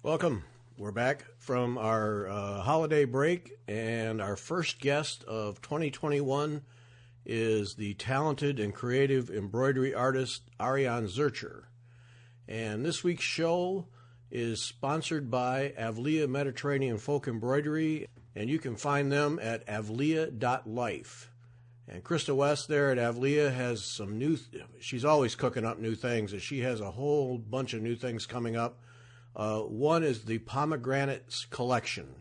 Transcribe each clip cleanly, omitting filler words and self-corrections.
Welcome. We're back from our holiday break, and our first guest of 2021 is the talented and creative embroidery artist Ariane Zurcher. And this week's show is sponsored by Avlia Mediterranean Folk Embroidery, and you can find them at avlia.life. And Krista West there at Avlia has some she's always cooking up new things, and she has a whole bunch of new things coming up. One is the Pomegranate Collection.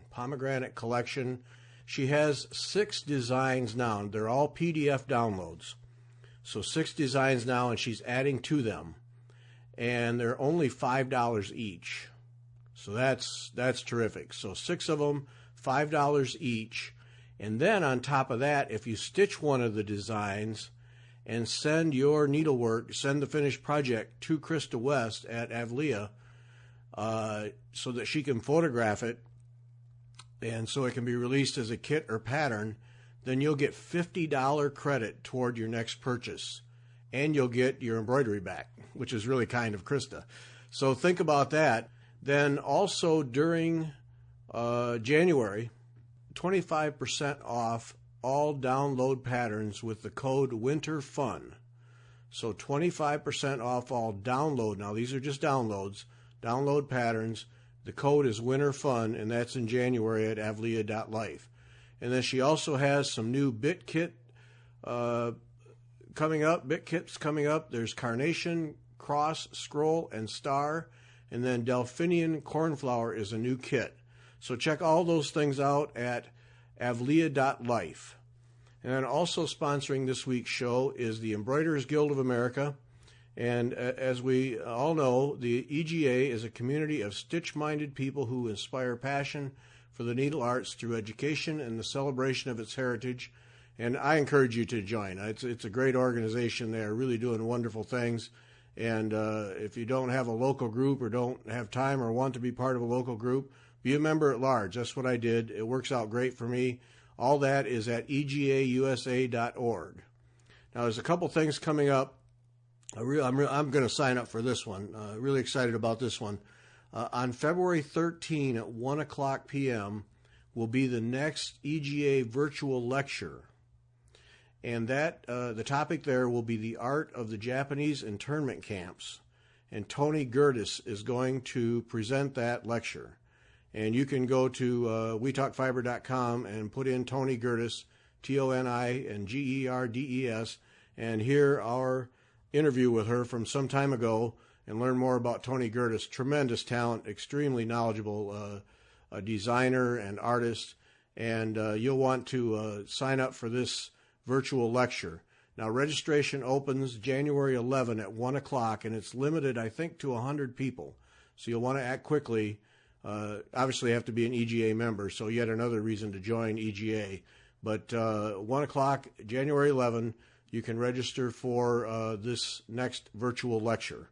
She has 6 designs now. They're all PDF downloads. So 6 designs now, and she's adding to them. And they're only $5 each. So that's terrific. So 6 of them, $5 each. And then on top of that, if you stitch one of the designs and send your needlework, send the finished project to Krista West at Avlia, so that she can photograph it and so it can be released as a kit or pattern, then you'll get $50 credit toward your next purchase, and you'll get your embroidery back, which is really kind of Krista. So think about that. Then also during January, 25% off all download patterns with the code WINTERFUN. So 25% off all download. Now these are just downloads. Download patterns. The code is WINTERFUN, and that's in January at avlia.life. And then she also has some new bit kits coming up. There's Carnation, Cross, Scroll, and Star. And then Delphinian Cornflower is a new kit. So check all those things out at avlia.life. And then also sponsoring this week's show is the Embroiderers Guild of America. And as we all know, the EGA is a community of stitch-minded people who inspire passion for the needle arts through education and the celebration of its heritage. And I encourage you to join. It's a great organization. They are really doing wonderful things. And if you don't have a local group or don't have time or want to be part of a local group, be a member at large. That's what I did. It works out great for me. All that is at egausa.org. Now, there's a couple things coming up. I'm going to sign up for this one. Really excited about this one. On February 13 at 1 o'clock p.m. will be the next EGA virtual lecture. And that the topic there will be the art of the Japanese internment camps. And Tony Gertis is going to present that lecture. And you can go to wetalkfiber.com and put in Tony Gertis, Toni and Gerdes, and hear our interview with her from some time ago and learn more about Toni Gertis. Tremendous talent, extremely knowledgeable a designer and artist, and you'll want to sign up for this virtual lecture. Now, registration opens January 11 at 1 o'clock, and it's limited, I think, to 100 people. So you'll want to act quickly. Obviously, you have to be an EGA member, so yet another reason to join EGA. But 1 o'clock, January 11, you can register for this next virtual lecture.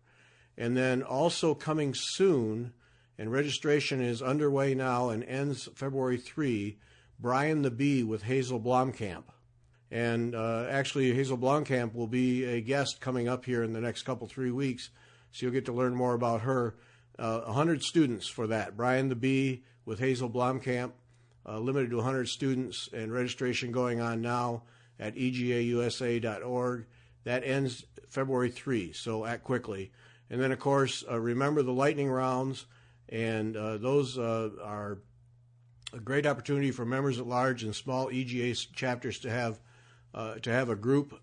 And then also coming soon, and registration is underway now and ends February 3, Brian the Bee with Hazel Blomkamp. And actually, Hazel Blomkamp will be a guest coming up here in the next 3 weeks, so you'll get to learn more about her. 100 students for that. Brian the Bee with Hazel Blomkamp, limited to 100 students, and registration going on now at egausa.org. That ends February 3, so act quickly. And then, of course, remember the lightning rounds, and those are a great opportunity for members at large and small EGA chapters to have a group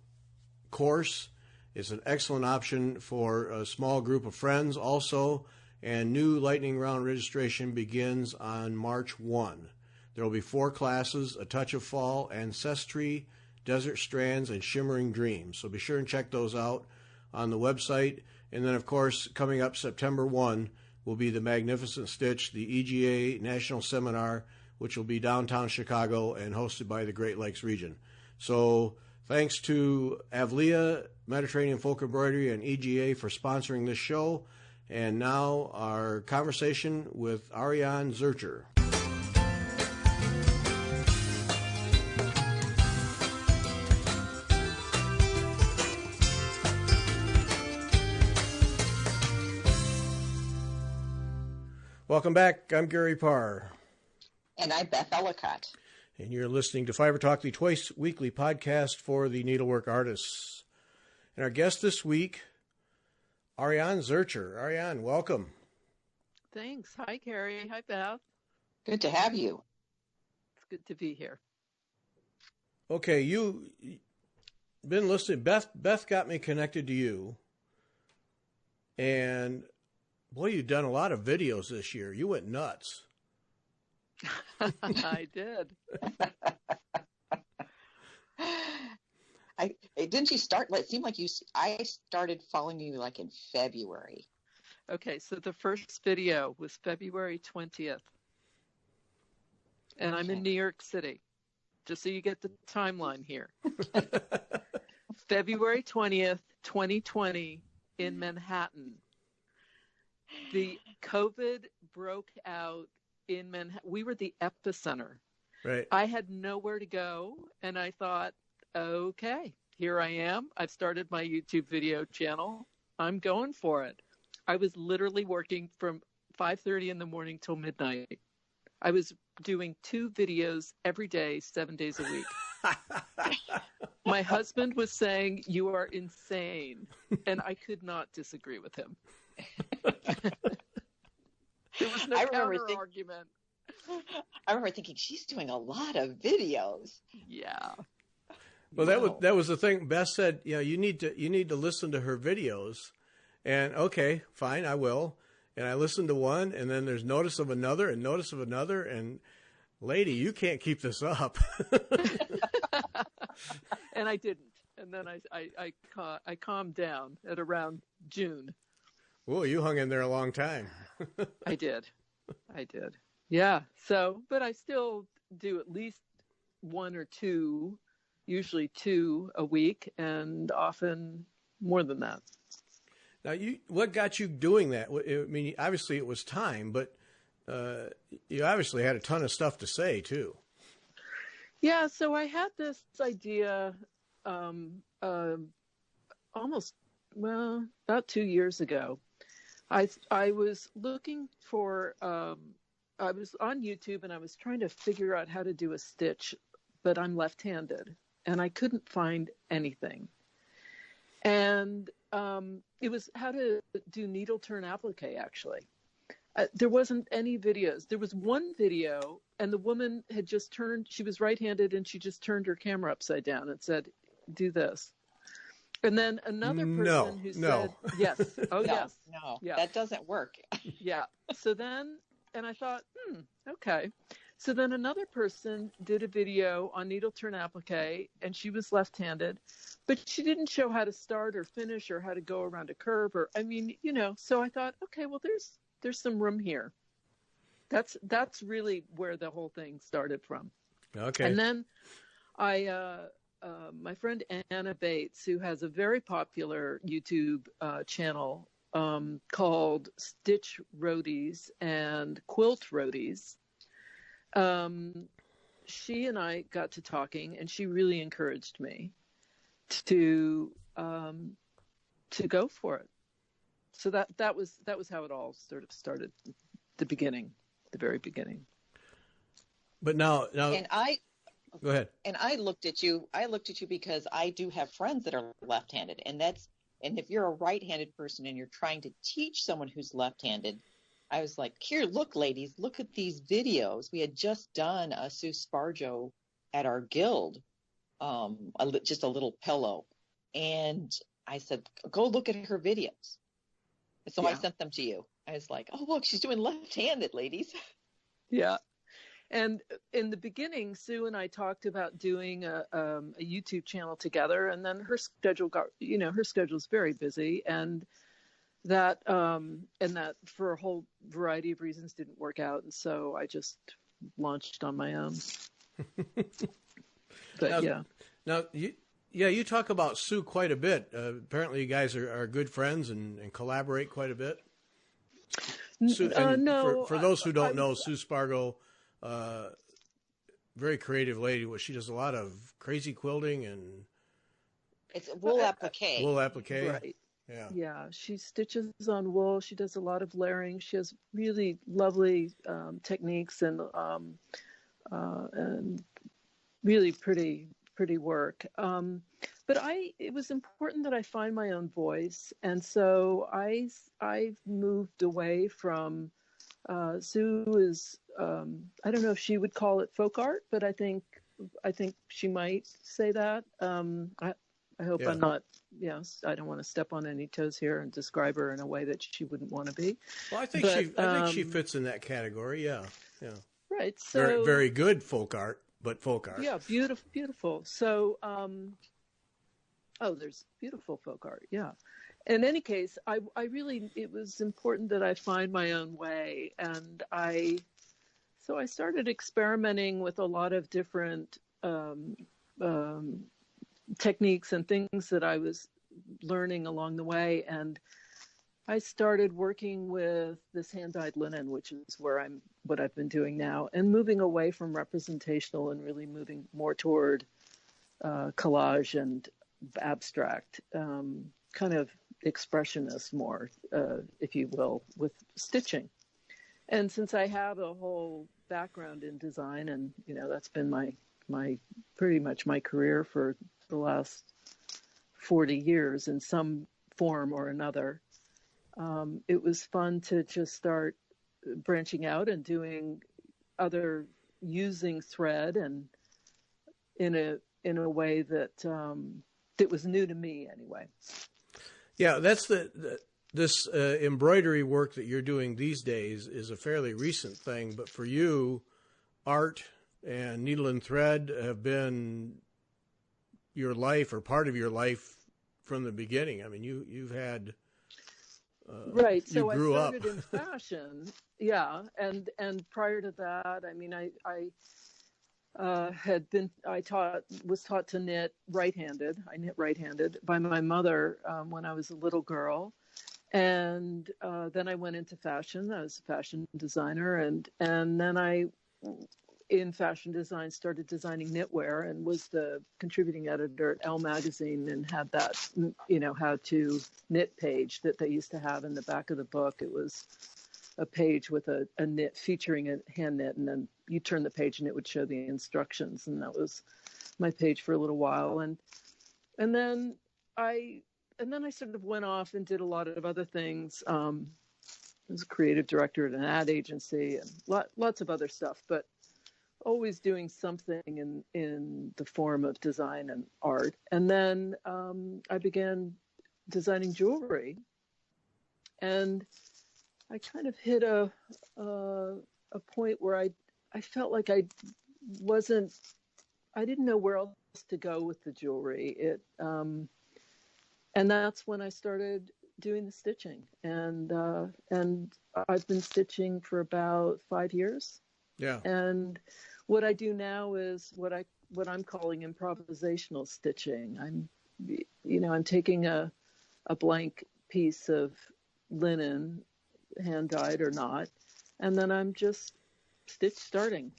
course. It's an excellent option for a small group of friends also, and new lightning round registration begins on March 1. There will be 4 classes: A Touch of Fall, Ancestry, Desert Strands, and Shimmering Dreams. So be sure and check those out on the website. And then, of course, coming up September 1 will be the Magnificent Stitch, the EGA National Seminar, which will be downtown Chicago and hosted by the Great Lakes region. So thanks to Avlia, Mediterranean Folk Embroidery, and EGA for sponsoring this show. And now our conversation with Ariane Zurcher. Welcome back. I'm Gary Parr. And I'm Beth Ellicott. And you're listening to Fiber Talk, the twice weekly podcast for the needlework artists. And our guest this week, Ariane Zurcher. Ariane, welcome. Thanks. Hi, Gary. Hi, Beth. Good to have you. It's good to be here. Okay, you've been listening. Beth got me connected to you. And boy, you've done a lot of videos this year. You went nuts. I did. Didn't you start? It seemed like I started following you like in February. Okay, so the first video was February 20th. And I'm in New York City, just so you get the timeline here. February 20th, 2020, in Manhattan. The COVID broke out in Manhattan. We were the epicenter. Right. I had nowhere to go, and I thought, okay, here I am. I've started my YouTube video channel. I'm going for it. I was literally working from 5:30 in the morning till midnight. I was doing 2 videos every day, 7 days a week. My husband was saying, "You are insane." And I could not disagree with him. There was no counter-argument. I remember thinking, she's doing a lot of videos. Yeah. Well, that was the thing. Beth said, you need to listen to her videos. And okay, fine, I will. And I listened to one, and then there's notice of another, and lady, you can't keep this up. And I didn't. And then I calmed down at around June. Well, you hung in there a long time. I did. Yeah. So, but I still do at least 1 or 2, usually 2 a week, and often more than that. Now, what got you doing that? I mean, obviously it was time, but you obviously had a ton of stuff to say too. Yeah. So I had this idea about 2 years ago. I was looking for, I was on YouTube and I was trying to figure out how to do a stitch, but I'm left-handed and I couldn't find anything. And it was how to do needle turn applique, actually. There wasn't any videos. There was one video and the woman had just turned, she was right-handed and she just turned her camera upside down and said, "Do this." And then another person who said, yes. Oh, yes. No, yeah. That doesn't work. Yeah. So then, and I thought, okay. So then another person did a video on needle turn applique, and she was left-handed, but she didn't show how to start or finish or how to go around a curve so I thought, okay, well, there's some room here. That's really where the whole thing started from. Okay. And then my friend Anna Bates, who has a very popular YouTube channel called Stitch Roadies and Quilt Roadies, she and I got to talking, and she really encouraged me to go for it. So that was how it all sort of started, the very beginning. But now, And go ahead. And I looked at you because I do have friends that are left-handed, and if you're a right-handed person and you're trying to teach someone who's left-handed, I was like, here, look, ladies, look at these videos. We had just done a Sue Spargo at our guild, just a little pillow. And I said, go look at her videos. So I sent them to you. I was like, oh, look, she's doing left-handed, ladies. Yeah. And in the beginning, Sue and I talked about doing a YouTube channel together, and then her schedule's very busy, and that for a whole variety of reasons didn't work out, and so I just launched on my own. But now you talk about Sue quite a bit. Apparently, you guys are good friends and collaborate quite a bit. Sue, no. For those who don't know, Sue Spargo. Very creative lady. She does a lot of crazy quilting and it's wool applique. Wool applique, right? Yeah. Yeah, she stitches on wool. She does a lot of layering. She has really lovely techniques and really pretty work. But it was important that I find my own voice, and so I've moved away from. Sue is I don't know if she would call it folk art, but I think she might say that. I hope Yeah. I'm not. Yes, I don't want to step on any toes here and describe her in a way that she wouldn't want to be. Well, I think But she fits in that category. Yeah. Yeah. right, Very, so very good folk art, but folk art. yeah, beautiful. So oh, there's beautiful folk art. Yeah. In any case, I really, it was important that I find my own way, and so I started experimenting with a lot of different techniques and things that I was learning along the way, and I started working with this hand-dyed linen, which is what I've been doing now, and moving away from representational and really moving more toward collage and abstract, kind of expressionist more, if you will, with stitching. And since I have a whole background in design, and that's been my pretty much my career for the last 40 years in some form or another, it was fun to just start branching out and doing using thread, and in a way that that was new to me anyway. Yeah, that's this embroidery work that you're doing these days is a fairly recent thing, but for you, art and needle and thread have been your life or part of your life from the beginning. I mean, you've had right. You So I grew started up. in fashion, yeah, and prior to that, I mean, I was taught to knit right-handed. I knit right-handed by my mother when I was a little girl, and then I went into fashion. I was a fashion designer, and then I, in fashion design, started designing knitwear and was the contributing editor at Elle magazine, and had that how to knit page that they used to have in the back of the book. It was a page with a knit featuring a hand knit, and then you turn the page and it would show the instructions, and that was my page for a little while. And then I sort of went off and did a lot of other things. I was a creative director at an ad agency and lots of other stuff, but always doing something in the form of design and art. And then I began designing jewelry, and I kind of hit a point where I felt like I didn't know where else to go with the jewelry. And that's when I started doing the stitching, and I've been stitching for about 5 years. Yeah. And what I do now is what I'm calling improvisational stitching. I'm taking a blank piece of linen, hand dyed or not, and then I'm just starting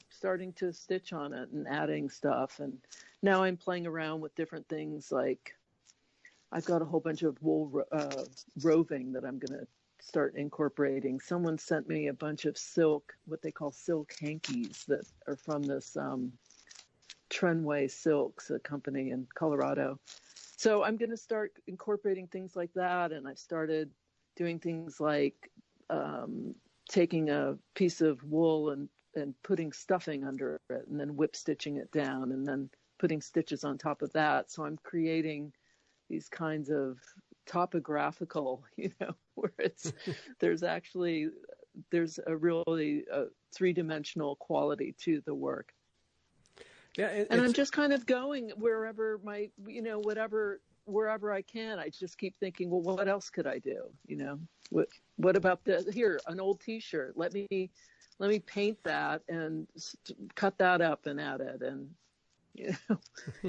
to stitch on it and adding stuff. And now I'm playing around with different things, like I've got a whole bunch of wool roving that I'm going to start incorporating. Someone sent me a bunch of silk, what they call silk hankies, that are from this Trenway Silks, a company in Colorado. So I'm going to start incorporating things like that, and I've started doing things like taking a piece of wool and putting stuffing under it, and then whip stitching it down, and then putting stitches on top of that. So I'm creating these kinds of topographical, where there's a really three-dimensional quality to the work. Yeah, and I'm just kind of going wherever wherever I can. I just keep thinking, well, what else could I do? What about here, an old T-shirt? Let me paint that and cut that up and add it. And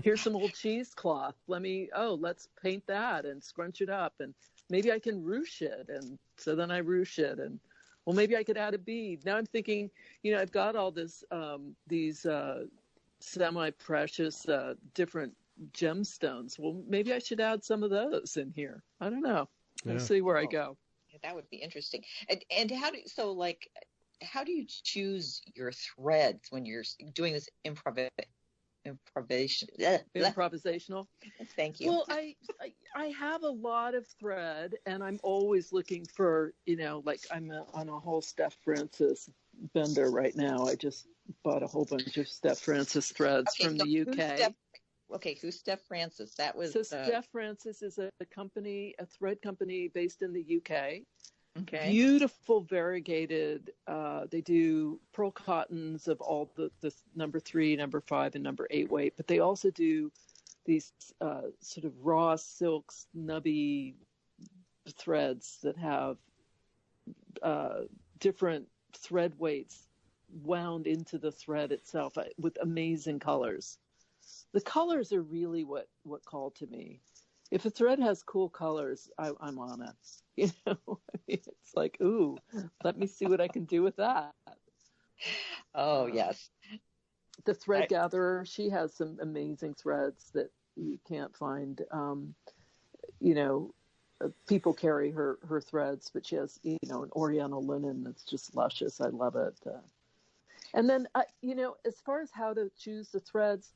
here's some old cheesecloth. Let's paint that and scrunch it up, and maybe I can ruche it. And so then I ruche it, and well, maybe I could add a bead. Now I'm thinking, I've got all these semi-precious different gemstones. Well, maybe I should add some of those in here. I don't know. We'll Yeah. see where I Oh, go. that would be interesting. And how do you choose your threads when you're doing this improvisation? Improvisational. Thank you. Well, I have a lot of thread, and I'm always looking for, like I'm on a whole Steph Francis bender right now. I just bought a whole bunch of Steph Francis threads Okay, from so the UK. who's Steph Francis? That was So Steph Francis is a thread company based in the UK. okay. Beautiful variegated. They do pearl cottons of all the number 3, number 5, and number 8 weight, but they also do these sort of raw silk snubby threads that have different thread weights wound into the thread itself with amazing colors. The colors are really what called to me. If a thread has cool colors, I'm on it. I mean, it's like, ooh, let me see what I can do with that. Oh, yes. The thread gatherer, she has some amazing threads that you can't find. People carry her threads, but she has, an Oriental linen that's just luscious. I love it. And then, as far as how to choose the threads,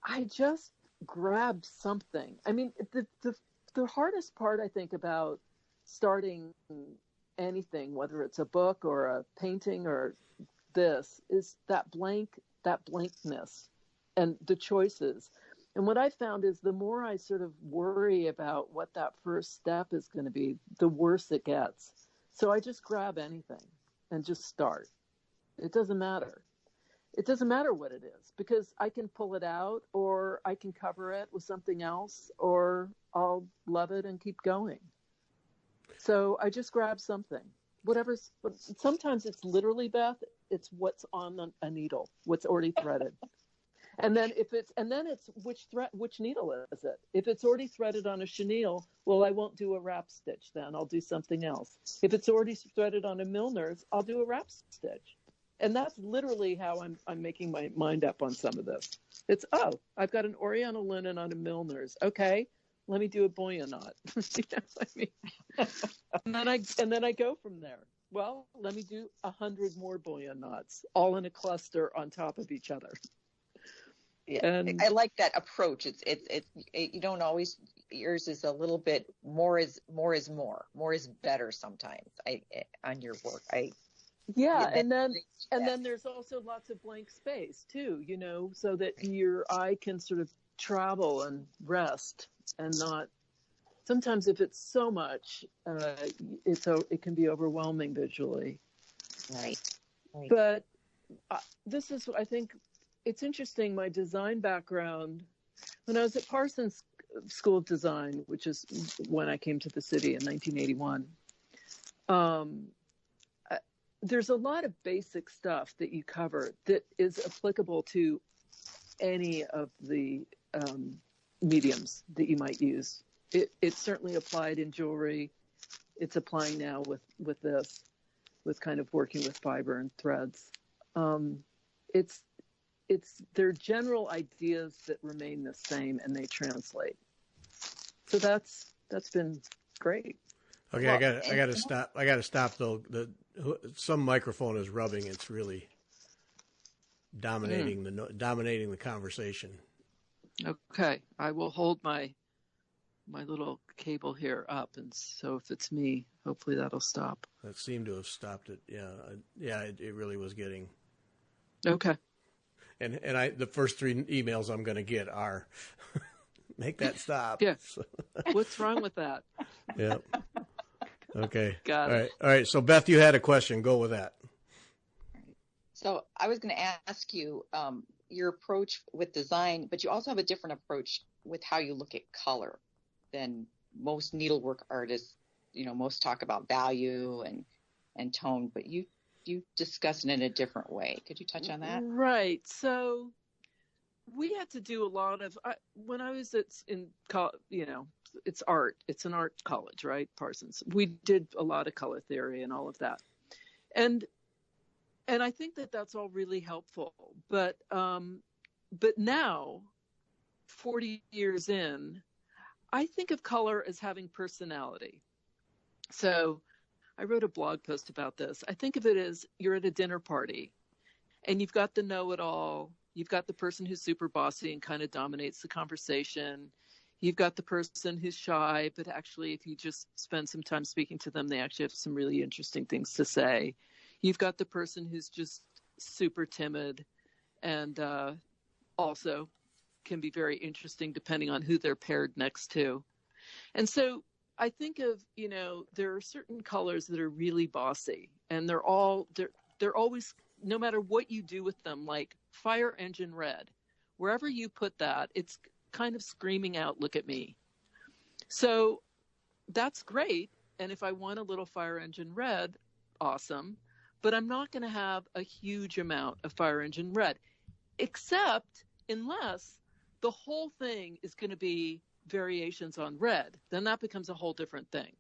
I just grab something. I mean, the hardest part, I think, about starting anything, whether it's a book or a painting or this, is that blankness and the choices. And what I found is the more I sort of worry about what that first step is going to be, the worse it gets. So I just grab anything and just start. It doesn't matter. It doesn't matter what it is, because I can pull it out, or I can cover it with something else, or I'll love it and keep going. So I just grab something, whatever's. Sometimes it's literally, Beth, it's what's on a needle, what's already threaded. And then it's which needle is it? If it's already threaded on a chenille, well, I won't do a wrap stitch then. I'll do something else. If it's already threaded on a Milner's, I'll do a wrap stitch. And that's literally how I'm making my mind up on some of this. It's, I've got an Oriental linen on a Milner's. Okay, let me do a bullion knot. And then I go from there. Well, let me do 100 more bullion knots, all in a cluster on top of each other. Yeah, and I like that approach. It's you don't always. Yours is a little bit more is more. More is better sometimes. On your work. And then there's also lots of blank space too, so that your eye can sort of travel and rest, and not. Sometimes if it's so much, it can be overwhelming visually. Right. But this is, I think, it's interesting. My design background, when I was at Parsons School of Design, which is when I came to the city in 1981. There's a lot of basic stuff that you cover that is applicable to any of the mediums that you might use. It certainly applied in jewelry. It's applying now with this, with kind of working with fiber and threads. They're general ideas that remain the same, and they translate. So that's been great. Okay, well, I got to stop. I got to stop though. Some microphone is rubbing. It's really dominating the conversation. Okay, I will hold my little cable here up, and so if it's me, hopefully that'll stop. That seemed to have stopped it. Yeah, it really was getting. Okay. And the first 3 emails I'm going to get are make that stop. Yeah. What's wrong with that? Yeah. Okay. Got it. All right. So Beth, you had a question. Go with that. So I was going to ask you your approach with design, but you also have a different approach with how you look at color than most needlework artists. Most talk about value and tone, but you discuss it in a different way. Could you touch on that? Right. So we had to do a lot of when I was in college. It's art. It's an art college, right? Parsons. We did a lot of color theory and all of that, and I think that that's all really helpful. But now, 40 years in, I think of color as having personality. So I wrote a blog post about this. I think of it as you're at a dinner party and you've got the know-it-all. You've got the person who's super bossy and kind of dominates the conversation. You've got the person who's shy, but actually, if you just spend some time speaking to them, they actually have some really interesting things to say. You've got the person who's just super timid and also can be very interesting depending on who they're paired next to. And so I think of, there are certain colors that are really bossy, and they're always, no matter what you do with them, like fire engine red, wherever you put that, it's kind of screaming out, look at me. So that's great. And if I want a little fire engine red, awesome. But I'm not going to have a huge amount of fire engine red, except unless the whole thing is going to be variations on red. Then that becomes a whole different thing.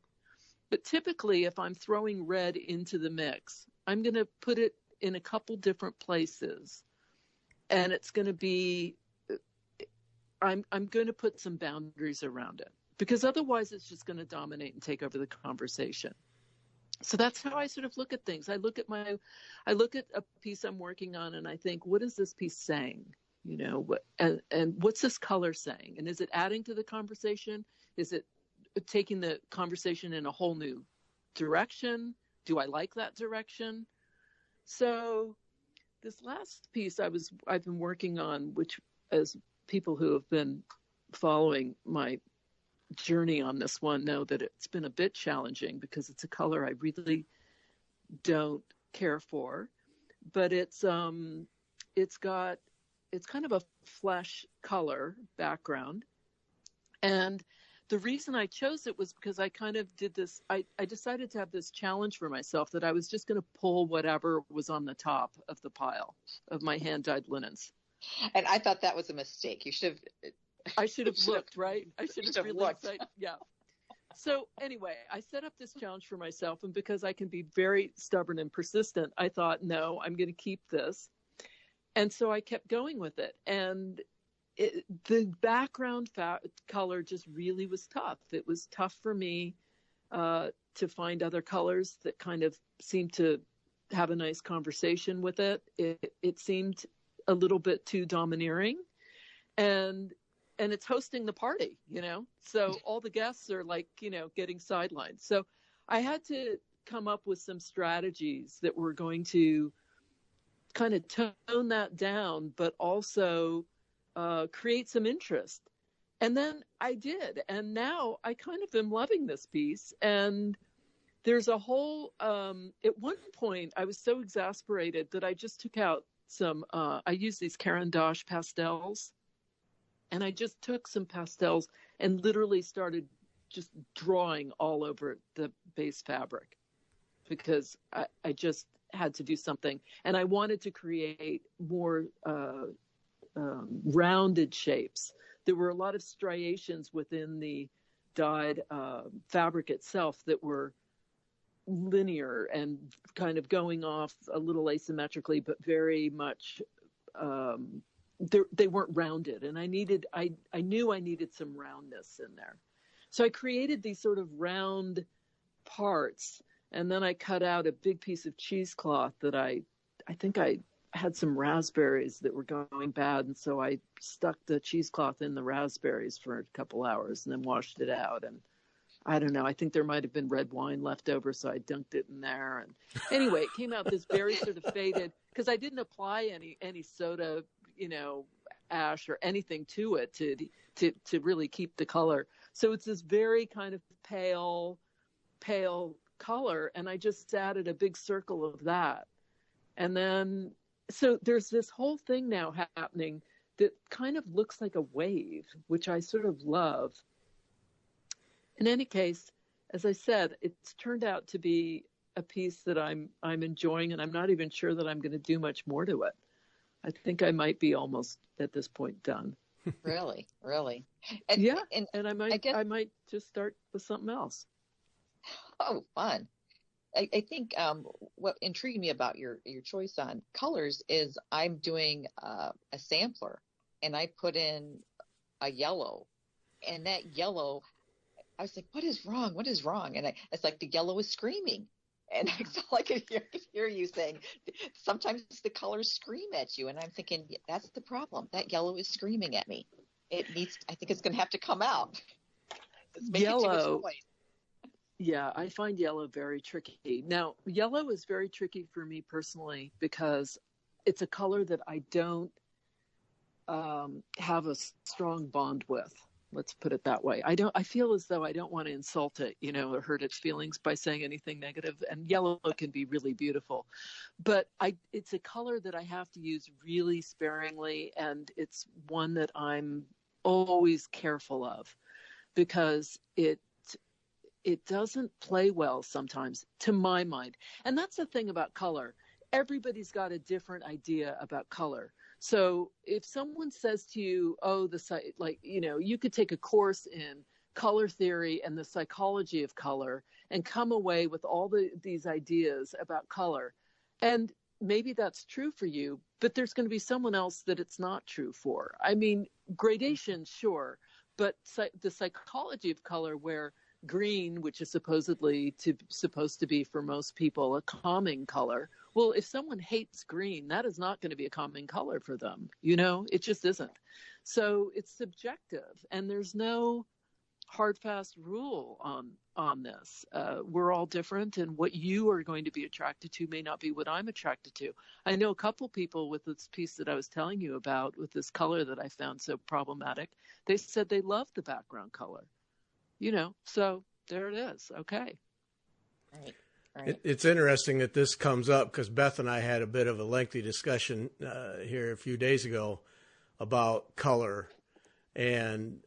But typically, if I'm throwing red into the mix, I'm going to put it in a couple different places. And it's going to be, I'm going to put some boundaries around it, because otherwise it's just going to dominate and take over the conversation. So that's how I sort of look at things. I look at a piece I'm working on and I think, what is this piece saying? And what's this color saying? And is it adding to the conversation? Is it taking the conversation in a whole new direction? Do I like that direction? So this last piece I've been working on, which, as people who have been following my journey on this one know, that it's been a bit challenging because it's a color I really don't care for, but it's kind of a flesh color background. And the reason I chose it was because I kind of did this, I decided to have this challenge for myself that I was just going to pull whatever was on the top of the pile of my hand-dyed linens. And I thought that was a mistake. I should have looked, right? I should have really looked. Yeah. So anyway, I set up this challenge for myself, and because I can be very stubborn and persistent, I thought, no, I'm going to keep this. And so I kept going with it. And the background color just really was tough. It was tough for me to find other colors that kind of seemed to have a nice conversation with it. It seemed a little bit too domineering, and it's hosting the party, so all the guests are like, getting sidelined. So I had to come up with some strategies that were going to kind of tone that down, but also create some interest. And then I did, and now I kind of am loving this piece. And there's a whole at one point I was so exasperated that I just took out some I use these Caran d'Ache pastels, and I just took some pastels and literally started just drawing all over the base fabric, because I just had to do something, and I wanted to create more rounded shapes. There were a lot of striations within the dyed fabric itself that were linear and kind of going off a little asymmetrically, but very much they weren't rounded, and I knew I needed some roundness in there. So I created these sort of round parts, and then I cut out a big piece of cheesecloth that I think I had some raspberries that were going bad, and so I stuck the cheesecloth in the raspberries for a couple hours and then washed it out. And I don't know, I think there might have been red wine left over, so I dunked it in there. And anyway, it came out this very sort of faded, because I didn't apply any soda, ash or anything to it to really keep the color. So it's this very kind of pale color, and I just added a big circle of that. And then, so there's this whole thing now happening that kind of looks like a wave, which I sort of love. In any case, as I said, it's turned out to be a piece that I'm enjoying, and I'm not even sure that I'm going to do much more to it. I think I might be almost at this point done. Really? And, yeah, and I might just start with something else. Oh, fun. I think what intrigued me about your choice on colors is I'm doing a sampler, and I put in a yellow, And that yellow, I was like, what is wrong? What is wrong? And it's like the yellow is screaming. And I felt like I could hear you saying, sometimes the colors scream at you. And I'm thinking, yeah, that's the problem. That yellow is screaming at me. I think it's going to have to come out. It's making too much Yellow. noise. Yeah, I find yellow very tricky. Now, yellow is very tricky for me personally because it's a color that I don't have a strong bond with. Let's put it that way. I feel as though I don't want to insult it, or hurt its feelings by saying anything negative. And yellow can be really beautiful, but it's a color that I have to use really sparingly. And it's one that I'm always careful of because it doesn't play well sometimes, to my mind. And that's the thing about color. Everybody's got a different idea about color. So if someone says to you, oh, you could take a course in color theory and the psychology of color and come away with all these ideas about color. And maybe that's true for you, but there's going to be someone else that it's not true for. I mean, gradation, sure, but the psychology of color, where green, which is supposed to be for most people a calming color. Well, if someone hates green, that is not going to be a calming color for them. It just isn't. So it's subjective, and there's no hard, fast rule on this. We're all different, and what you are going to be attracted to may not be what I'm attracted to. I know a couple people with this piece that I was telling you about, with this color that I found so problematic. They said they love the background color. So there it is. Okay. Right. It's interesting that this comes up because Beth and I had a bit of a lengthy discussion here a few days ago about color. And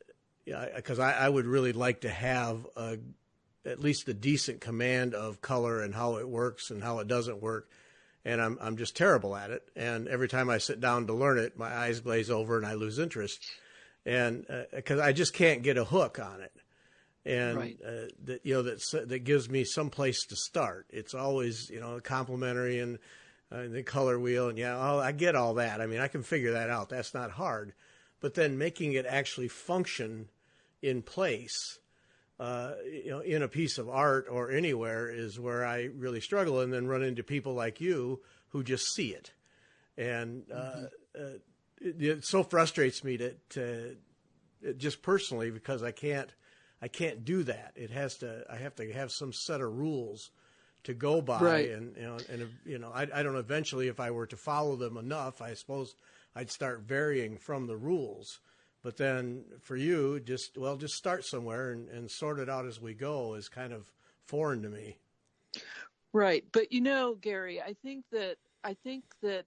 because I would really like to have at least a decent command of color and how it works and how it doesn't work. And I'm just terrible at it. And every time I sit down to learn it, my eyes glaze over and I lose interest. And because I just can't get a hook on it. And right. That gives me some place to start. It's always complimentary and the color wheel and I get all that. I mean, I can figure that out. That's not hard. But then making it actually function in place, in a piece of art or anywhere is where I really struggle. And then run into people like you who just see it, and it so frustrates me to just personally because I can't do that. I have to have some set of rules to go by. Right. And I don't know, eventually if I were to follow them enough, I suppose I'd start varying from the rules. But then for you, just start somewhere and sort it out as we go is kind of foreign to me. Right. But Gary, I think that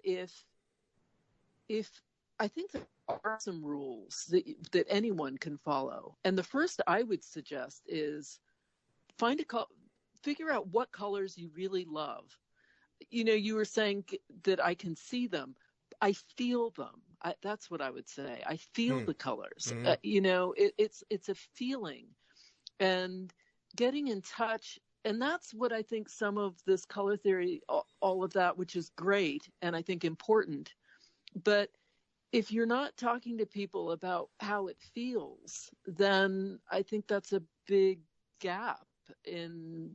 if I think there are some rules that anyone can follow. And the first I would suggest is figure out what colors you really love. You were saying that I can see them. I feel them. That's what I would say. I feel the colors. Mm-hmm. It's a feeling, and getting in touch. And that's what I think some of this color theory, all of that, which is great and I think important. But if you're not talking to people about how it feels, then I think that's a big gap in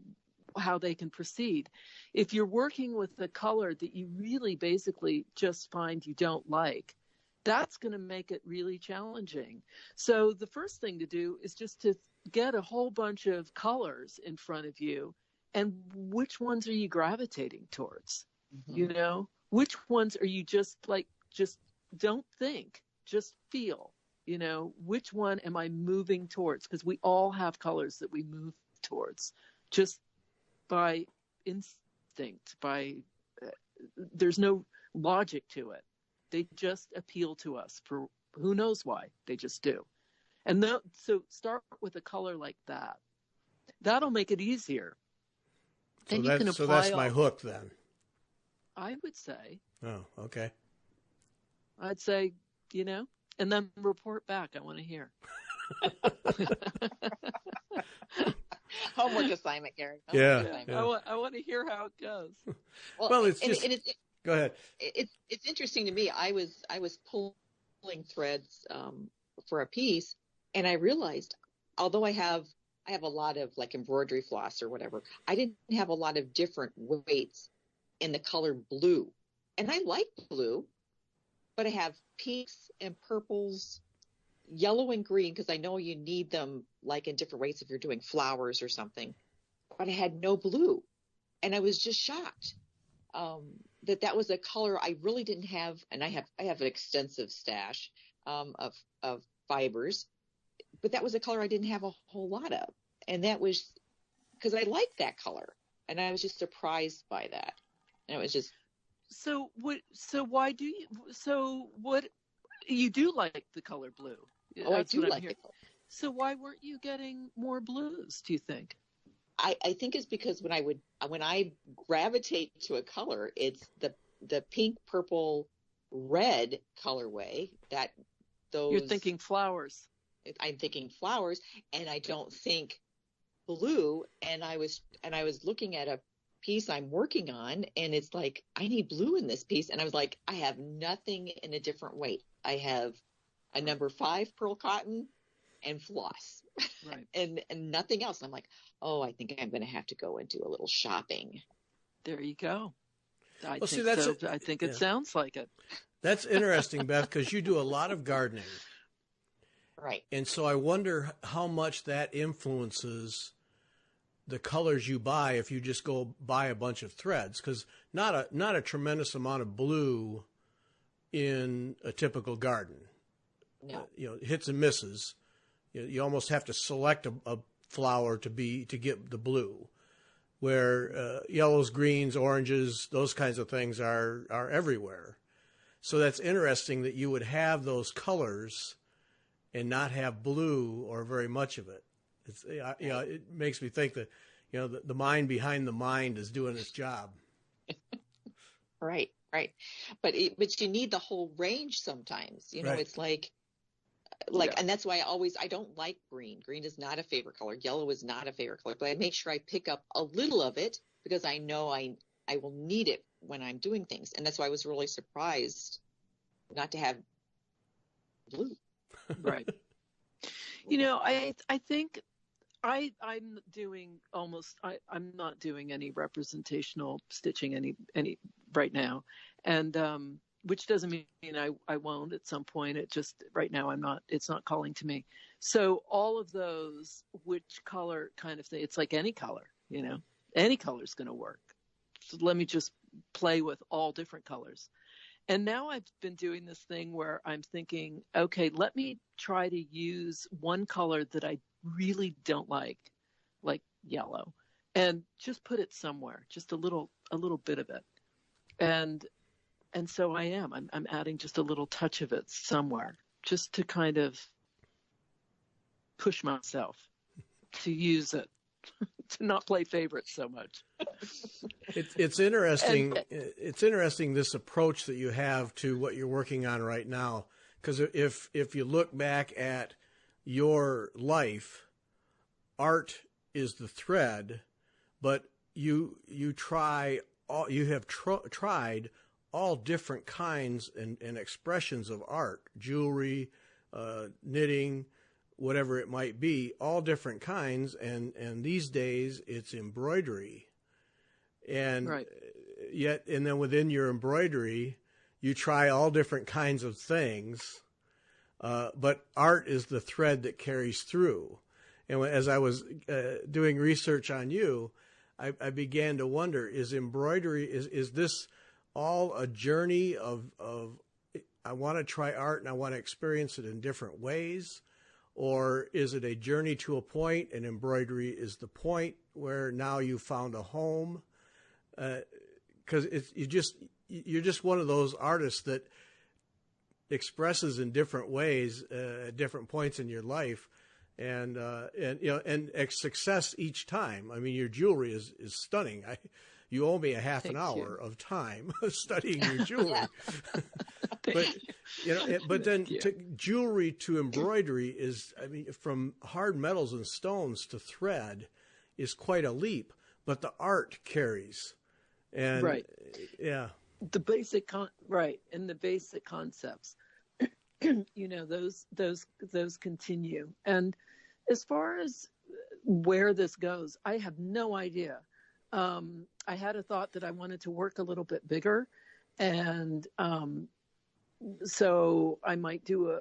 how they can proceed. If you're working with a color that you really basically just find you don't like, that's going to make it really challenging. So the first thing to do is just to get a whole bunch of colors in front of you, and which ones are you gravitating towards? Mm-hmm. Which ones are you just don't think, just feel, which one am I moving towards? Because we all have colors that we move towards just by instinct, there's no logic to it. They just appeal to us for who knows why. They just do. And so start with a color like that. That'll make it easier. So and you can apply that's my hook then. I would say. Oh, okay. I'd say, and then report back. I want to hear. Homework assignment, Gary. Yeah. I want to hear how it goes. Well, it's just. Go ahead. It's interesting to me. I was pulling threads for a piece, And I realized, although I have a lot of like embroidery floss or whatever, I didn't have a lot of different weights in the color blue. And I like blue, but I have pinks and purples, yellow and green, because I know you need them like in different weights if you're doing flowers or something. But I had no blue. And I was just shocked that was a color I really didn't have. And I have an extensive stash of fibers, but that was a color I didn't have a whole lot of. And that was because I liked that color. And I was just surprised by that. And it was just. So why do you, so what, you do like the color blue. Oh, I do like it. So why weren't you getting more blues, do you think? I think it's because when I gravitate to a color, it's the pink, purple, red colorway that those. You're thinking flowers. I'm thinking flowers, and I don't think blue. And I was looking at a piece I'm working on, and it's like, I need blue in this piece. And I was like, I have nothing in a different weight. I have a number 5 pearl cotton and floss, right. and nothing else. And I'm like, oh, I think I'm going to have to go and do a little shopping. There you go. I think it yeah. sounds like it. That's interesting, Beth, because you do a lot of gardening. Right. And so I wonder how much that influences the colors you buy if you just go buy a bunch of threads, because not a tremendous amount of blue in a typical garden. No. Hits and misses. You almost have to select a flower to get the blue, where yellows, greens, oranges, those kinds of things are everywhere. So that's interesting that you would have those colors and not have blue or very much of it. It's it makes me think that the mind behind the mind is doing its job. Right. But you need the whole range sometimes. Right. It's like, Yeah. and that's why I don't like green. Green is not a favorite color. Yellow is not a favorite color. But I make sure I pick up a little of it because I know I will need it when I'm doing things. And that's why I was really surprised not to have blue. Right. I think I'm doing I'm not doing any representational stitching any right now. And, which doesn't mean I won't at some point. It just, right now it's not calling to me. So all of those, which color kind of thing, it's like any color, any color is going to work. So let me just play with all different colors. And now I've been doing this thing where I'm thinking, okay, let me try to use one color that I really don't like yellow, and just put it somewhere, just a little bit of it. And so I'm adding just a little touch of it somewhere, just to kind of push myself to use it, to not play favorites so much. It's interesting. It's interesting, this approach that you have to what you're working on right now. Because if you look back at your life, art is the thread, but you have tried all different kinds and expressions of art, jewelry, knitting, whatever it might be, all different kinds. And these days it's embroidery. And right. and then within your embroidery, you try all different kinds of things. But art is the thread that carries through. And as I was doing research on you, I began to wonder, is embroidery, is this all a journey of I want to try art and I want to experience it in different ways? Or is it a journey to a point, and embroidery is the point where now you found a home? Because you're just one of those artists that expresses in different ways at different points in your life, and success each time. I mean, your jewelry is stunning. You owe me a half an hour of time studying your jewelry. But then jewelry to embroidery is, from hard metals and stones to thread is quite a leap, but the art carries. And right. Yeah. The basic and the basic concepts. those continue. And as far as where this goes, I have no idea. I had a thought that I wanted to work a little bit bigger, and so I might do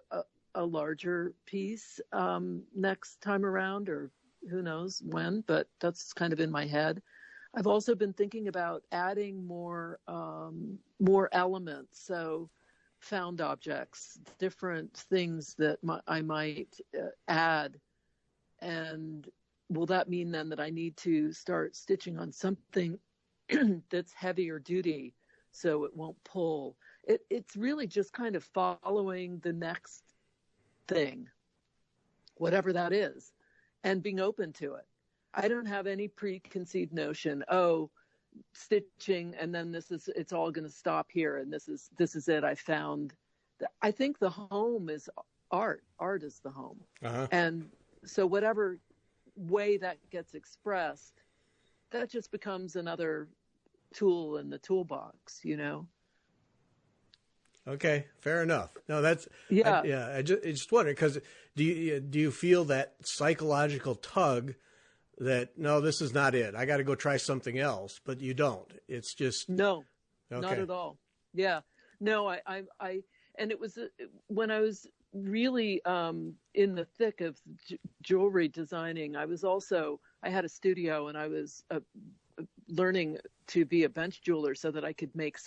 a larger piece next time around, or who knows when, but that's kind of in my head. I've also been thinking about adding more elements, so found objects, different things that I might add. And will that mean then that I need to start stitching on something that's heavier duty so it won't pull? It's really just kind of following the next thing, whatever that is, and being open to it. I don't have any preconceived notion, stitching, and then it's all going to stop here, and this is it. I found I think the home is art. Art is the home. Uh-huh. And so whatever way that gets expressed, that just becomes another tool in the toolbox, Okay, fair enough. No, that's I just wondered, because do you feel that psychological tug that no, this is not it, I got to go try something else? But you don't. It's just no, okay. Not at all. Yeah, no, I and it was when I was really in the thick of jewelry designing. I had a studio, and I was learning to be a bench jeweler so that I could make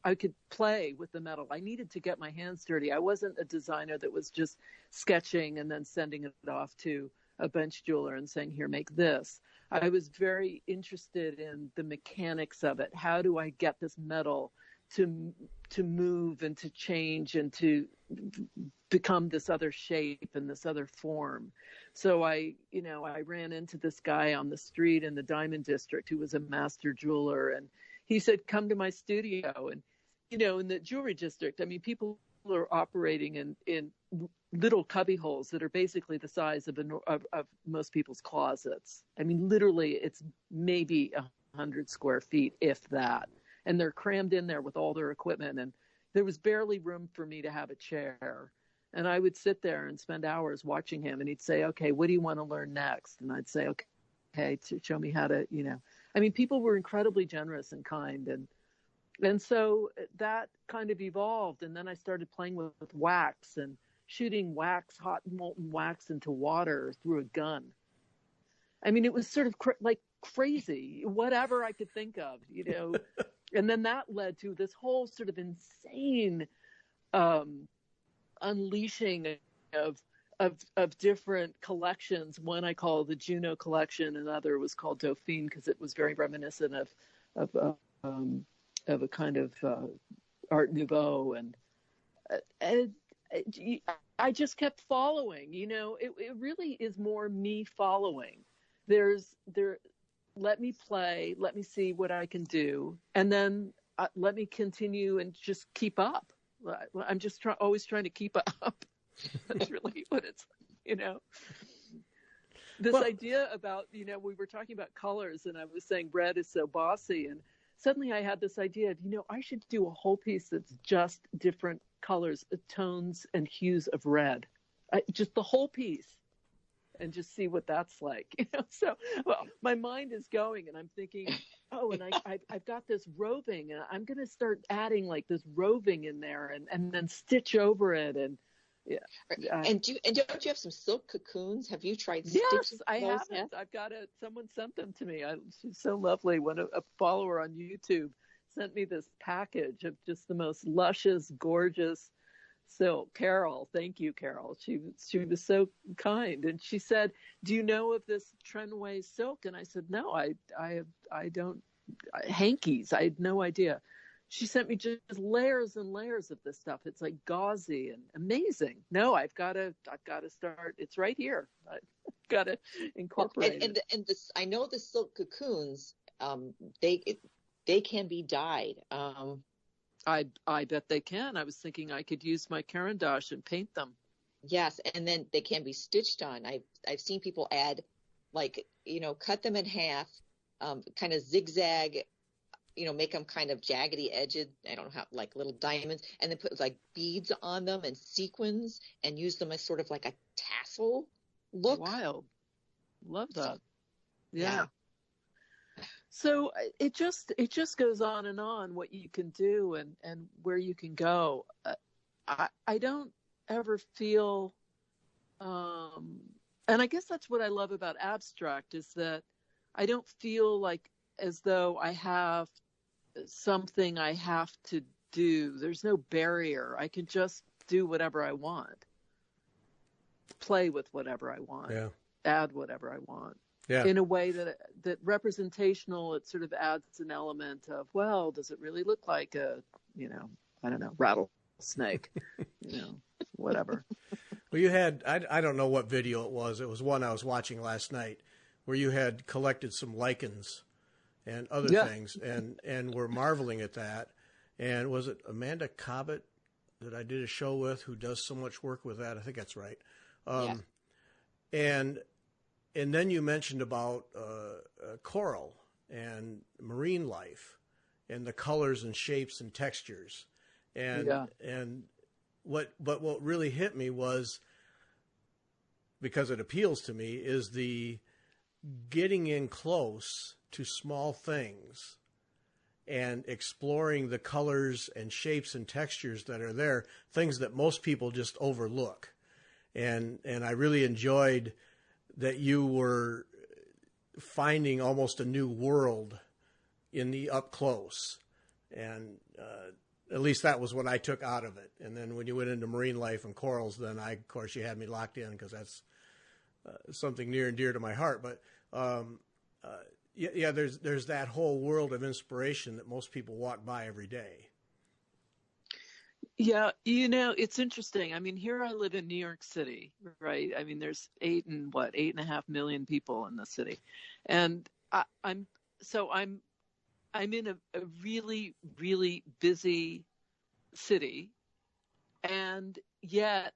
I could play with the metal. I needed to get my hands dirty. I wasn't a designer that was just sketching and then sending it off to a bench jeweler and saying, here, make this. I was very interested in the mechanics of it. How do I get this metal to move and to change and to become this other shape and this other form? So I ran into this guy on the street in the Diamond District who was a master jeweler, and he said, come to my studio. And in the jewelry district, I mean, people are operating in little cubby holes that are basically the size of most people's closets. I mean, literally, it's maybe 100 square feet, if that. And they're crammed in there with all their equipment. And there was barely room for me to have a chair. And I would sit there and spend hours watching him. And he'd say, okay, what do you want to learn next? And I'd say, okay, to show me how to, I mean, people were incredibly generous and kind. And so that kind of evolved. And then I started playing with wax and shooting hot molten wax into water through a gun. I mean, it was sort of like crazy, whatever I could think of, And then that led to this whole sort of insane unleashing of different collections. One I call the Juno collection, another was called Dauphine because it was very reminiscent of a kind of Art Nouveau, and I just kept following. It really is more me following. Let me play, let me see what I can do, and then let me continue and just keep up. I'm just always trying to keep up. That's really what it's, This idea about, we were talking about colors, and I was saying red is so bossy, and suddenly I had this idea of, I should do a whole piece that's just different colors, tones and hues of red. Just the whole piece. And just see what that's like, So, my mind is going, and I'm thinking, and I've got this roving, and I'm going to start adding like this roving in there, and then stitch over it, and And don't you have some silk cocoons? Have you tried? Yes, I haven't. I've got it. Someone sent them to me. She's so lovely. When a follower on YouTube sent me this package of just the most luscious, gorgeous silk. Carol, thank you, Carol. She was so kind, and she said, "Do you know of this Trenway silk?" And I said, "No, I don't. Hankies. I had no idea." She sent me just layers and layers of this stuff. It's like gauzy and amazing. No, I've got to start. It's right here. I've got to incorporate it. And this, I know the silk cocoons. They can be dyed. I bet they can. I was thinking I could use my Caran d'Ache and paint them. Yes, and then they can be stitched on. I've seen people add, cut them in half, kind of zigzag make them kind of jaggedy edged. I don't know how, like little diamonds, and then put like beads on them and sequins and use them as sort of like a tassel look. Wild. Love that. So, Yeah. So it just goes on and on what you can do and where you can go. I don't ever feel, and I guess that's what I love about abstract, is that I don't feel like as though I have something I have to do. There's no barrier. I can just do whatever I want, play with whatever I want, add whatever I want. Yeah. In a way that representational, it sort of adds an element of, well, does it really look like a, I don't know, rattlesnake, whatever. Well, you had, I don't know what video it was. It was one I was watching last night where you had collected some lichens and other things and were marveling at that. And was it Amanda Cobbett that I did a show with who does so much work with that? I think that's right. And then you mentioned about coral and marine life and the colors and shapes and textures. And what really hit me was, because it appeals to me, is the getting in close to small things and exploring the colors and shapes and textures that are there, things that most people just overlook. And I really enjoyed that you were finding almost a new world in the up close. And at least that was what I took out of it. And then when you went into marine life and corals, then of course, you had me locked in, because that's something near and dear to my heart. But there's that whole world of inspiration that most people walk by every day. Yeah, it's interesting. I mean, here I live in New York City, right? I mean, there's 8.5 million people in the city, and I'm in a really, really busy city, and yet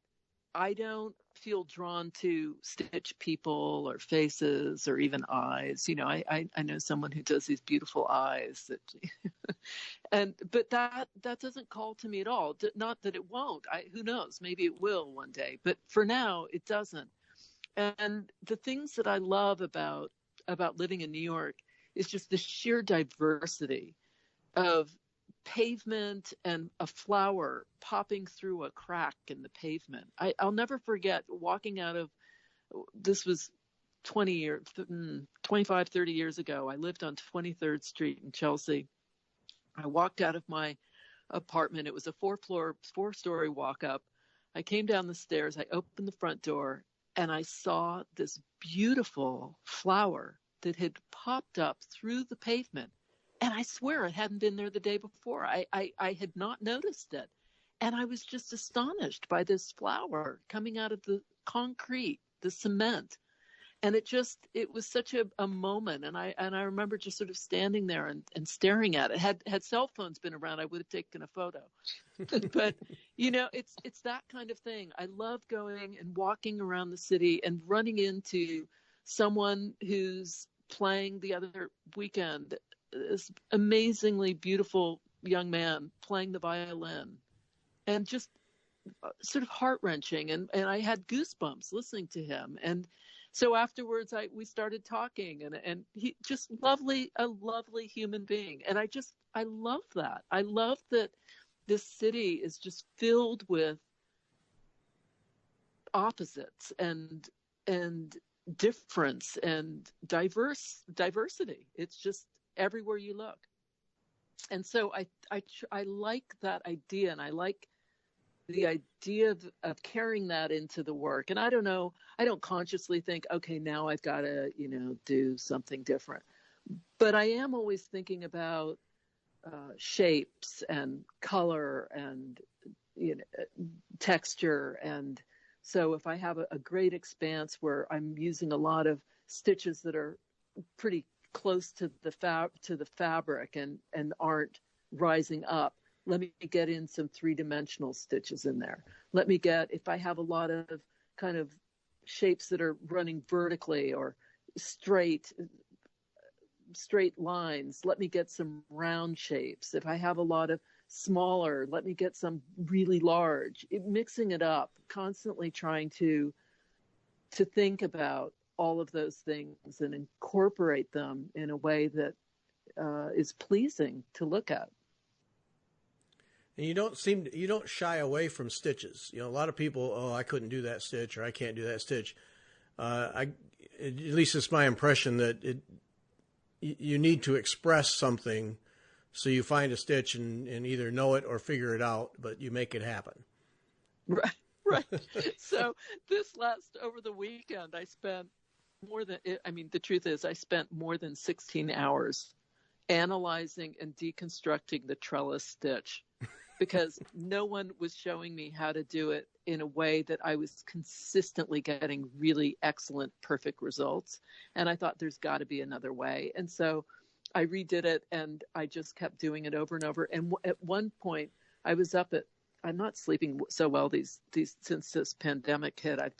I don't feel drawn to stitch people or faces or even eyes. I know someone who does these beautiful eyes but that doesn't call to me at all. Not that it won't. Who knows? Maybe it will one day. But for now, it doesn't. And the things that I love about living in New York is just the sheer diversity of pavement and a flower popping through a crack in the pavement. I'll never forget walking out of, this was 25, 30 years ago. I lived on 23rd Street in Chelsea. I walked out of my apartment. It was a 4-story walk up. I came down the stairs. I opened the front door and I saw this beautiful flower that had popped up through the pavement. And I swear it hadn't been there the day before. I had not noticed it. And I was just astonished by this flower coming out of the concrete, the cement. And it was such a moment. And I remember just sort of standing there and staring at it. Had cell phones been around, I would have taken a photo. But, it's that kind of thing. I love going and walking around the city and running into someone who's playing the other weekend, this amazingly beautiful young man playing the violin, and just sort of heart-wrenching. And I had goosebumps listening to him. And so afterwards we started talking, and he just a lovely human being. And I love that. I love that this city is just filled with opposites and difference and diversity. It's just everywhere you look. And so I like that idea, and I like the idea of carrying that into the work. And I don't know, I don't consciously think, okay, now I've got to, do something different. But I am always thinking about shapes and color and, texture. And so if I have a great expanse where I'm using a lot of stitches that are pretty close to the fabric and aren't rising up, let me get in some 3-dimensional stitches in there. Let me get, if I have a lot of kind of shapes that are running vertically or straight, straight lines, let me get some round shapes. If I have a lot of smaller, let me get some really large. Mixing it up, constantly trying to think about all of those things and incorporate them in a way that is pleasing to look at. And you don't shy away from stitches. You know, a lot of people, oh, I couldn't do that stitch, or I can't do that stitch. At least it's my impression that you need to express something, so you find a stitch and either know it or figure it out, but you make it happen. Right, right. So over the weekend, I spent the truth is I spent more than 16 hours analyzing and deconstructing the trellis stitch, because no one was showing me how to do it in a way that I was consistently getting really excellent, perfect results. And I thought there's got to be another way. And so I redid it, and I just kept doing it over and over. And at one point I was I'm not sleeping so well these since this pandemic hit. I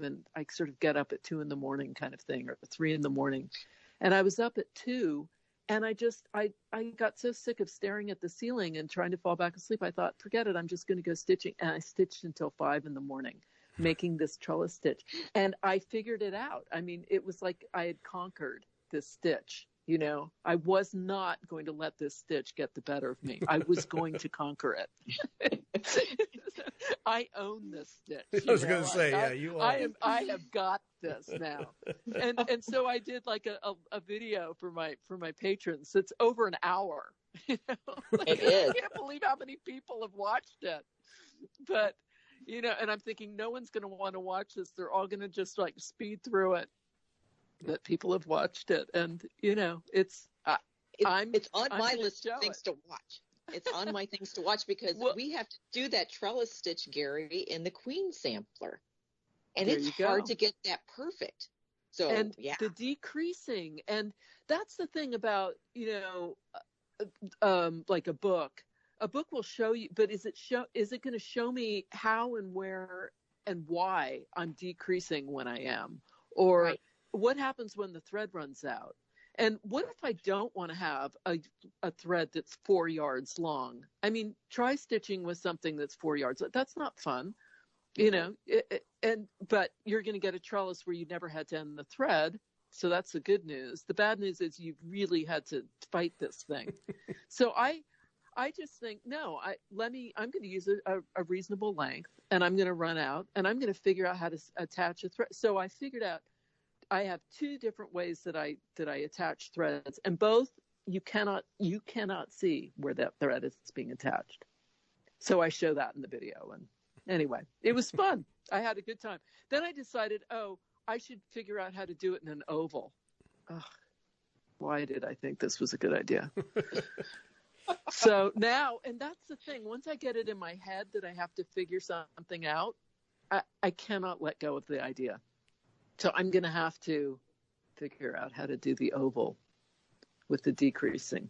sort of get up at 2 a.m. kind of thing, or 3 a.m. And I was up at 2, and I got so sick of staring at the ceiling and trying to fall back asleep. I thought, forget it, I'm just going to go stitching. And I stitched until 5 a.m, making this trellis stitch. And I figured it out. I mean, it was like I had conquered this stitch. You know, I was not going to let this stitch get the better of me. I was going to conquer it. I own this stitch. I was going to say, yeah, you own. I have got this now. And so I did like a video for my patrons. It's over an hour. You know? It is. I can't believe how many people have watched it. But, you know, and I'm thinking no one's going to want to watch this. They're all going to just like speed through it. That people have watched it, and you know, it's on my list of things to watch. It's on my things to watch, because we have to do that trellis stitch, Gary, in the Queen sampler, and it's hard to get that perfect. So and the decreasing, and that's the thing about, you know, like a book will show you, but is it going to show me how and where and why I'm decreasing when I am, or right. What happens when the thread runs out? And what if I don't want to have a thread that's 4 yards long? I mean, try stitching with something that's 4 yards. That's not fun, you know, but you're going to get a trellis where you never had to end the thread. So that's the good news. The bad news is you've really had to fight this thing. So I just think, no, I'm going to use a reasonable length, and I'm going to run out, and I'm going to figure out how to attach a thread. So I figured out I have 2 different ways that I attach threads, and both you cannot see where that thread is being attached. So I show that in the video, and anyway, it was fun. I had a good time. Then I decided, I should figure out how to do it in an oval. Ugh, why did I think this was a good idea? So now, and that's the thing, once I get it in my head that I have to figure something out, I cannot let go of the idea. So I'm going to have to figure out how to do the oval with the decreasing.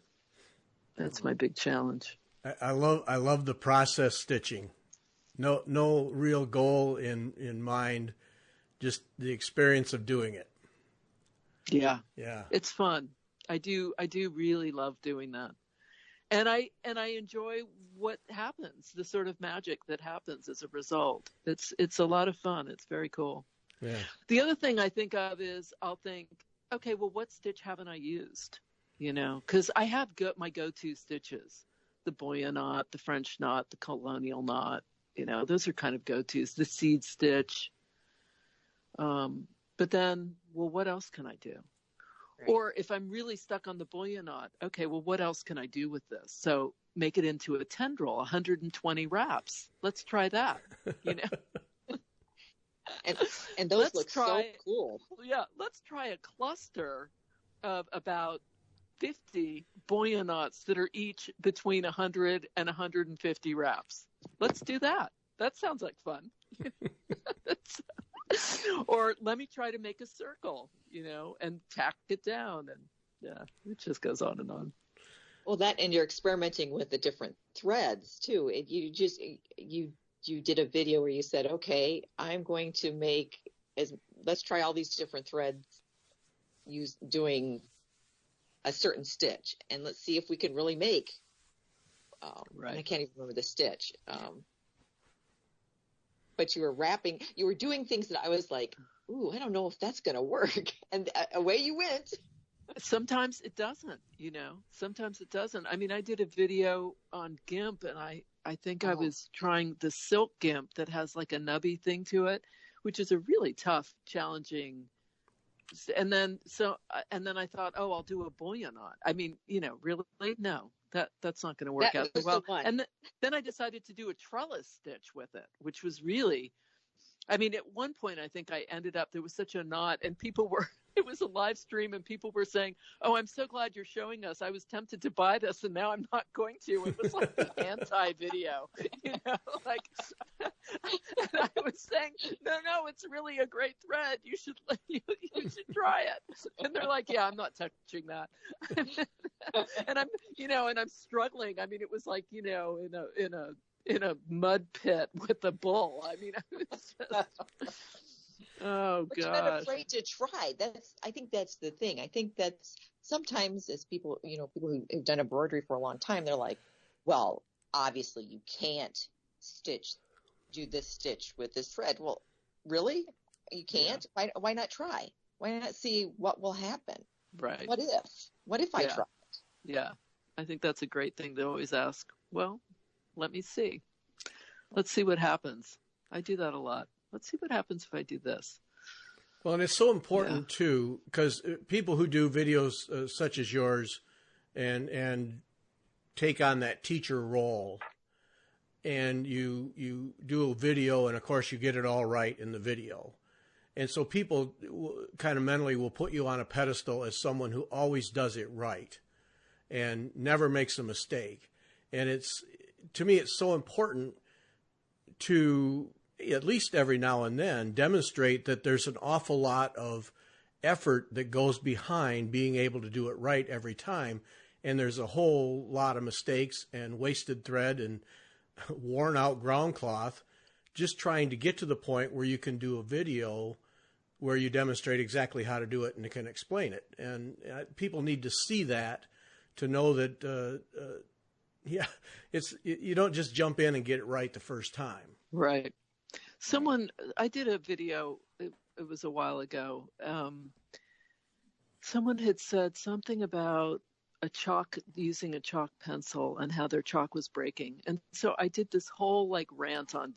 That's my big challenge. I love the process stitching. No real goal in mind, just the experience of doing it. Yeah. Yeah. It's fun. I do really love doing that. And I enjoy what happens, the sort of magic that happens as a result. It's a lot of fun. It's very cool. Yeah. The other thing I think of is I'll think, okay, well, what stitch haven't I used? You know, because I have my go-to stitches, the Boya knot, the French knot, the colonial knot. You know, those are kind of go-tos. The seed stitch. But then, well, what else can I do? Right. Or if I'm really stuck on the Boya knot, okay, well, what else can I do with this? So make it into a tendril, 120 wraps. Let's try that. You know. And those look so cool. Yeah, let's try a cluster of about 50 Boya knots that are each between 100 and 150 wraps. Let's do that. That sounds like fun. Or let me try to make a circle, you know, and tack it down. And yeah, it just goes on and on. Well, that, and you're experimenting with the different threads too. You did a video where you said, okay, I'm going to let's try all these different threads doing a certain stitch, and let's see if we can really make. Right. And I can't even remember the stitch. But you were doing things that I was like, ooh, I don't know if that's going to work. And away you went. Sometimes it doesn't, sometimes it doesn't. I mean, I did a video on GIMP, and I think I was trying the silk GIMP that has like a nubby thing to it, which is a really tough, challenging. And then I thought, oh, I'll do a bullion knot. I mean, really, no, that's not going to work out well. And then I decided to do a trellis stitch with it, which was really, I mean, at one point, I think I ended up, there was such a knot, and it was a live stream, and people were saying, oh, I'm so glad you're showing us. I was tempted to buy this, and now I'm not going to. It was like the anti-video, like, and I was saying, no, it's really a great thread. You should try it. And they're like, yeah, I'm not touching that. And I'm struggling. I mean, it was like, in a mud pit with a bull. I mean, it was just, oh but gosh. You're not afraid to try. I think that's the thing. I think that's sometimes as people, people who've done embroidery for a long time, they're like, well, obviously you can't do this stitch with this thread. Well, really? You can't? Yeah. Why not try? Why not see what will happen? Right. What if I try it? Yeah. I think that's a great thing to always ask. Well, let me see. Let's see what happens. I do that a lot. Let's see what happens if I do this. Well, and it's so important too, because people who do videos such as yours and take on that teacher role, and you do a video, and of course you get it all right in the video. And so people kind of mentally will put you on a pedestal as someone who always does it right and never makes a mistake. And to me, it's so important to, at least every now and then, demonstrate that there's an awful lot of effort that goes behind being able to do it right every time. And there's a whole lot of mistakes and wasted thread and worn out ground cloth just trying to get to the point where you can do a video where you demonstrate exactly how to do it and can explain it. And people need to see that to know that, you don't just jump in and get it right the first time. Right. I did a video, it was a while ago. Someone had said something about using a chalk pencil and how their chalk was breaking. And so I did this whole like rant on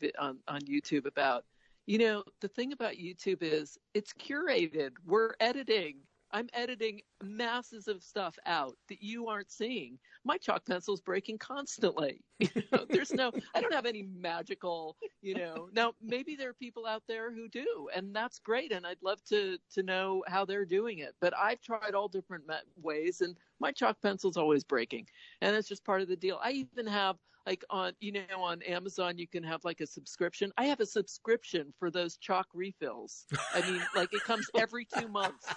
YouTube about, the thing about YouTube is it's curated. We're editing. I'm editing masses of stuff out that you aren't seeing. My chalk pencil is breaking constantly. I don't have any magical, now maybe there are people out there who do, and that's great. And I'd love to know how they're doing it, but I've tried all different ways, and my chalk pencil's always breaking, and it's just part of the deal. I even have like on Amazon, you can have like a subscription. I have a subscription for those chalk refills. I mean, like it comes every 2 months.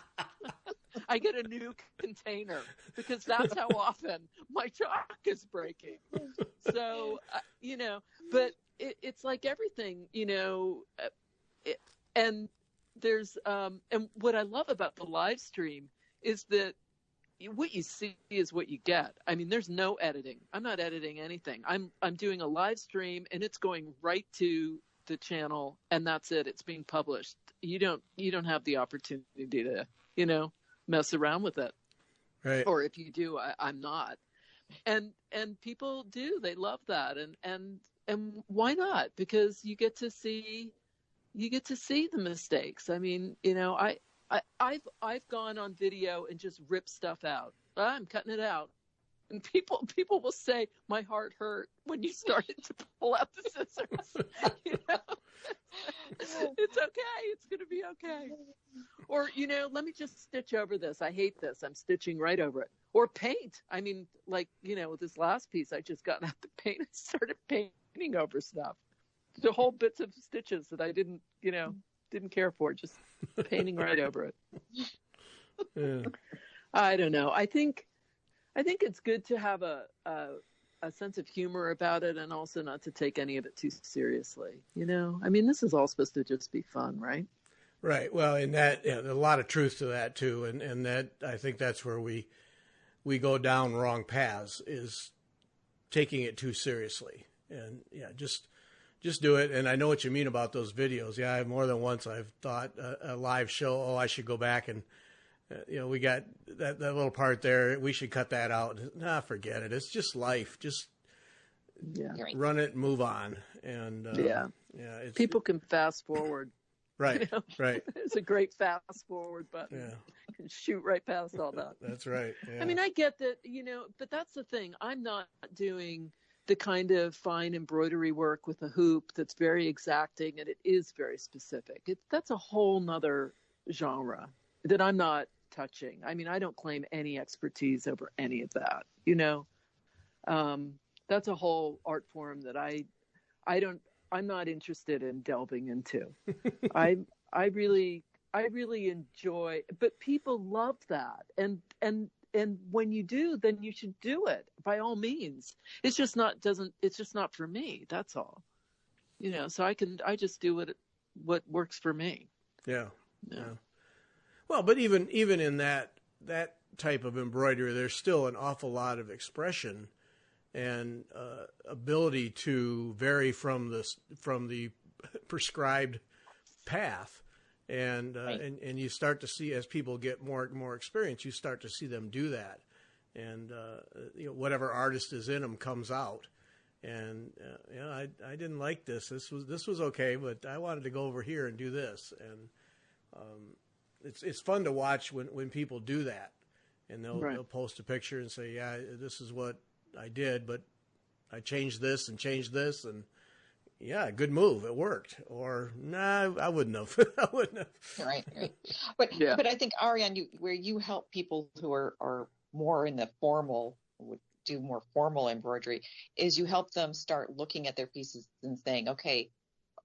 I get a new container because that's how often my chalk is breaking. So, but it's like everything, and there's, and what I love about the live stream is that what you see is what you get. I mean, there's no editing. I'm not editing anything. I'm doing a live stream, and it's going right to the channel, and that's it. It's being published. You don't have the opportunity to, mess around with it. Right. Or if you do, I'm not. And people do. They love that. And why not? Because you get to see the mistakes. I mean, I've gone on video and just ripped stuff out. I'm cutting it out. And people will say, my heart hurt when you started to pull out the scissors. It's okay. It's going to be okay. Or, let me just stitch over this. I hate this. I'm stitching right over it. Or paint. I mean, like, with this last piece, I just got out the paint and started painting over stuff. The whole bits of stitches that I didn't care for, just painting right over it. Yeah. I don't know. I think it's good to have a sense of humor about it, and also not to take any of it too seriously. I mean, this is all supposed to just be fun, right? Right. Well, and that, a lot of truth to that too. And that, I think that's where we we go down wrong paths is taking it too seriously. And yeah, just do it. And I know what you mean about those videos. Yeah, more than once I've thought a live show, oh, I should go back and, we got that little part there. We should cut that out. Nah, forget it. It's just life. Just run it and move on. And people can fast forward. Right, right. It's a great fast forward button. Yeah. You can shoot right past all that. That's right. Yeah. I mean, I get that, but that's the thing. I'm not doing the kind of fine embroidery work with a hoop that's very exacting, and it is very specific. That's a whole nother genre that I'm not touching. I mean, I don't claim any expertise over any of that, that's a whole art form that I'm not interested in delving into. I really enjoy, but people love that. And when you do, then you should do it by all means. It's just not for me. That's all, so I just do what works for me. Yeah. Well, but even in that type of embroidery, there's still an awful lot of expression and ability to vary from the prescribed path, and you start to see, as people get more experience, you start to see them do that, and whatever artist is in them comes out. And I didn't like this. This was okay, but I wanted to go over here and do this, and it's fun to watch when people do that, and they'll post a picture and say, yeah, this is what I did, but I changed this, and yeah, good move. It worked. Or nah, I wouldn't have. Right. But I think, Ariane, where you help people who are more in the formal, would do more formal embroidery, is you help them start looking at their pieces and saying, okay,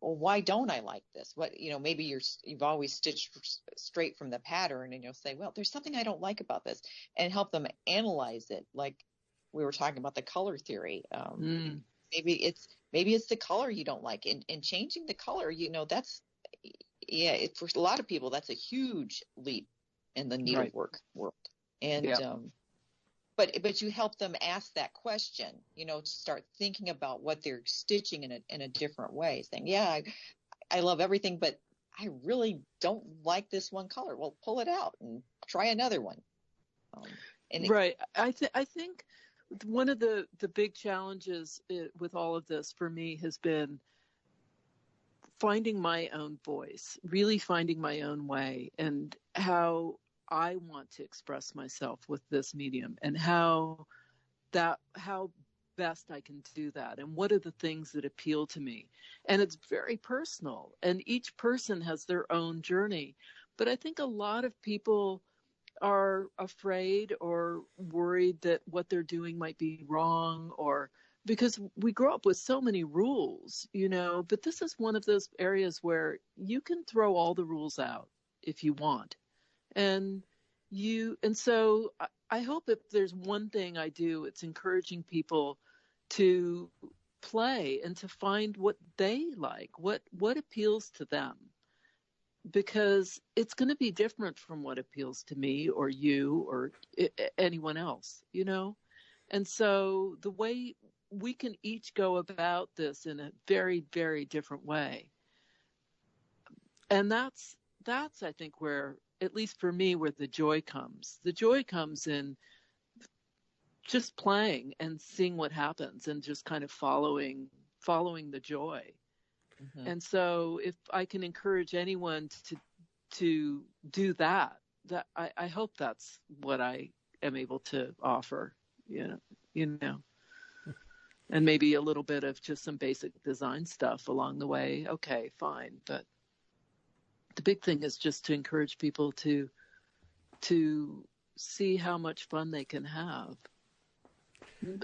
well, why don't I like this? What, maybe you've always stitched straight from the pattern, and you'll say, well, there's something I don't like about this, and help them analyze it. Like we were talking about the color theory. Maybe it's the color you don't like, and changing the color, that's, for a lot of people, that's a huge leap in the needlework world. And, but you help them ask that question, to start thinking about what they're stitching in a different way, saying, yeah, I love everything, but I really don't like this one color. Well, pull it out and try another one. I think one of the big challenges with all of this for me has been finding my own voice, really finding my own way, and how I want to express myself with this medium, and how best I can do that, and what are the things that appeal to me. And it's very personal, and each person has their own journey. But I think a lot of people are afraid or worried that what they're doing might be wrong, or because we grow up with so many rules, but this is one of those areas where you can throw all the rules out if you want. And so I hope if there's one thing I do, it's encouraging people to play and to find what they like, what appeals to them, because it's going to be different from what appeals to me or you or anyone else, And so the way we can each go about this in a very, very different way. And that's I think where, at least for me, where the joy comes. The joy comes in just playing and seeing what happens, and just kind of following the joy. Mm-hmm. And so if I can encourage anyone to do that I hope that's what I am able to offer, and maybe a little bit of just some basic design stuff along the way. Okay, fine. But the big thing is just to encourage people to see how much fun they can have.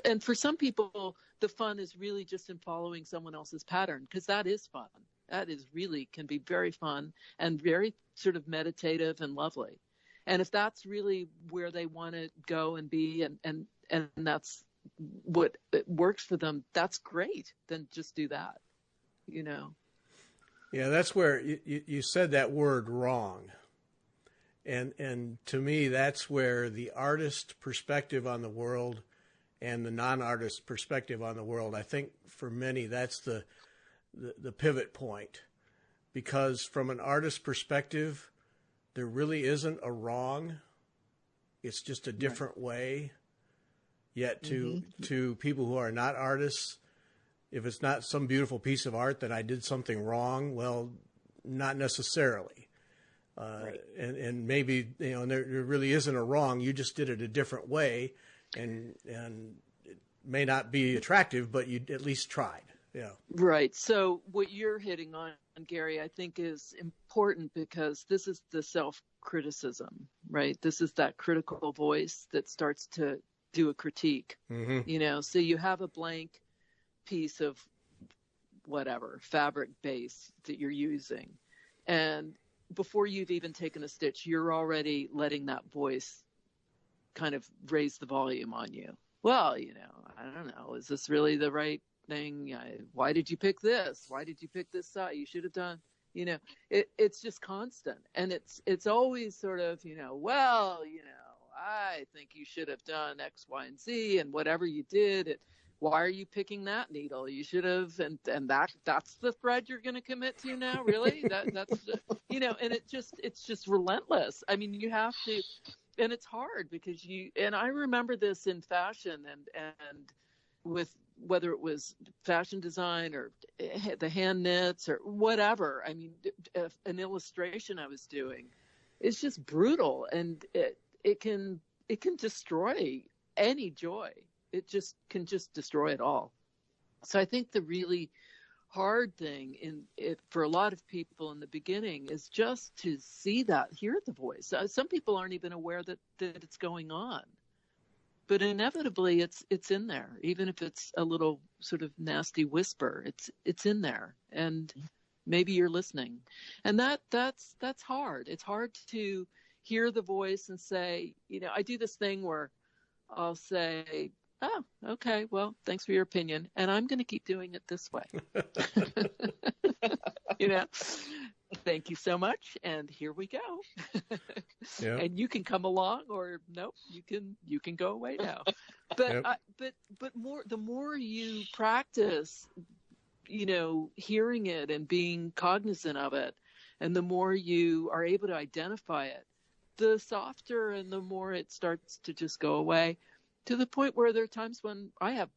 And for some people, the fun is really just in following someone else's pattern, because that is fun. That is really can be very fun and very sort of meditative and lovely. And if that's really where they want to go and be, and that's what works for them, that's great. Then just do that, Yeah, that's where you said that word wrong. And to me, that's where the artist perspective on the world and the non-artist perspective on the world, I think for many, that's the pivot point. Because from an artist perspective, there really isn't a wrong. It's just a different way. Yet to people who are not artists, if it's not some beautiful piece of art that I did something wrong, well, not necessarily. And maybe, there really isn't a wrong. You just did it a different way, and it may not be attractive, but you at least tried. Yeah. Right. So what you're hitting on, Gary, I think is important, because this is the self-criticism, right? This is that critical voice that starts to do a critique. So you have a blank piece of whatever fabric base that you're using, and before you've even taken a stitch, you're already letting that voice kind of raise the volume on you. Well, I don't know, is this really the right thing? Why did you pick this? Why did you pick this side? You should have done, it's just constant. And it's always sort of, I think you should have done X, Y, and Z, and whatever you did, why are you picking that needle? You should have, and that's the thread you're going to commit to now, really? That's and it's just relentless. I mean, you have to, and it's hard because and I remember this in fashion and with whether it was fashion design or the hand knits or whatever. I mean, an illustration I was doing, it's just brutal, and it can destroy any joy. It just can destroy it all. So I think the really hard thing for a lot of people in the beginning is just to see that, hear the voice. Some people aren't even aware that it's going on, but inevitably it's in there, even if it's a little sort of nasty whisper. It's in there, and maybe you're listening, and that's hard. It's hard to hear the voice and say, I do this thing where I'll say, oh, okay, well, thanks for your opinion, and I'm going to keep doing it this way. Thank you so much, and here we go. Yep. And you can come along, or nope, you can go away now. But yep. But the more you practice, hearing it and being cognizant of it, and the more you are able to identify it, the softer and the more it starts to just go away, to the point where there are times when I have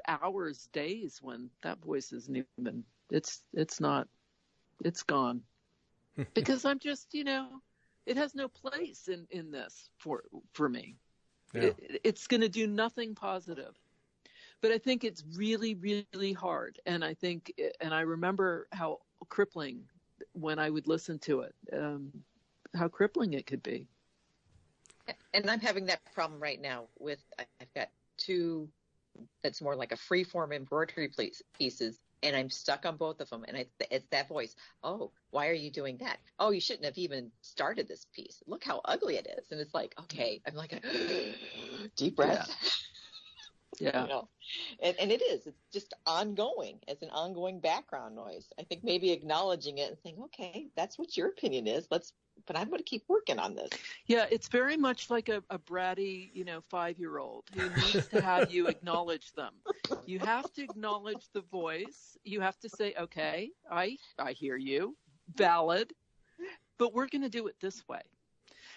hours, days when that voice isn't even, it's gone. Because I'm just, it has no place in this for me. Yeah. It's going to do nothing positive. But I think it's really, really hard. And I remember how crippling when I would listen to it, how crippling it could be. And I'm having that problem right now I've got two that's more like a free-form embroidery pieces, and I'm stuck on both of them. And it's that voice. Oh, why are you doing that? Oh, you shouldn't have even started this piece. Look how ugly it is. And it's like, okay, I'm like, deep breath. Yeah. And it is. It's just ongoing. It's an ongoing background noise. I think maybe acknowledging it and saying, okay, that's what your opinion is. But I'm going to keep working on this. Yeah, it's very much like a bratty, 5-year-old who needs to have you acknowledge them. You have to acknowledge the voice. You have to say, okay, I hear you, valid, but we're going to do it this way.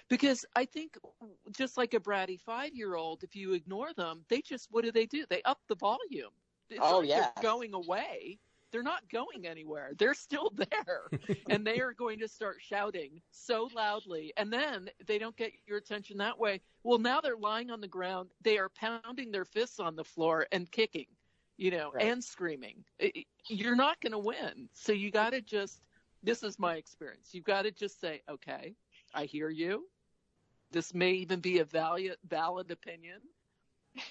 Because I think just like a bratty 5-year-old, if you ignore them, what do? They up the volume. It's they're going away. They're not going anywhere. They're still there. And they are going to start shouting so loudly. And then they don't get your attention that way. Well, now they're lying on the ground. They are pounding their fists on the floor and kicking, right. And screaming. You're not going to win. So you got to this is my experience. You've got to just say, okay, I hear you. This may even be a valid opinion,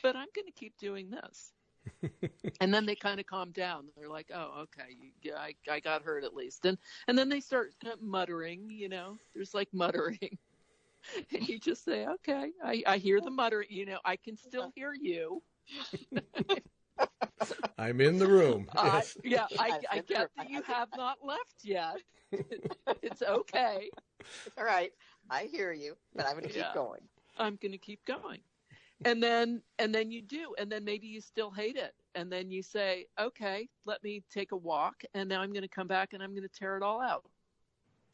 but I'm going to keep doing this. And then they kind of calm down. They're like, oh, okay, I got hurt at least. And then they start muttering, there's like muttering. And you just say, okay, I hear the muttering, I can still hear you. I'm in the room. Yes. I get that you have not left yet. It's okay. All right. I hear you, but I'm going to keep going. I'm going to keep going. And then you do, and then maybe you still hate it. And then you say, okay, let me take a walk. And now I'm going to come back and I'm going to tear it all out.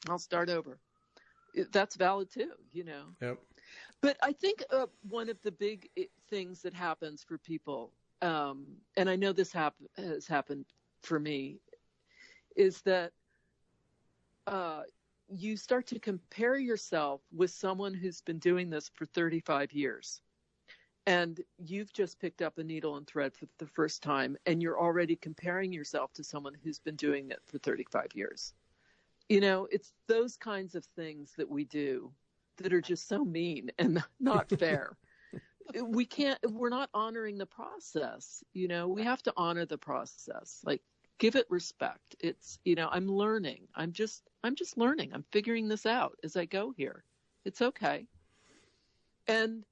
I'll start over. That's valid too, Yep. But I think one of the big things that happens for people, and I know this has happened for me, is that you start to compare yourself with someone who's been doing this for 35 years. And you've just picked up a needle and thread for the first time, and you're already comparing yourself to someone who's been doing it for 35 years. It's those kinds of things that we do that are just so mean and not fair. We're not honoring the process. We have to honor the process. Like, give it respect. It's, I'm learning. I'm just learning. I'm figuring this out as I go here. It's okay. And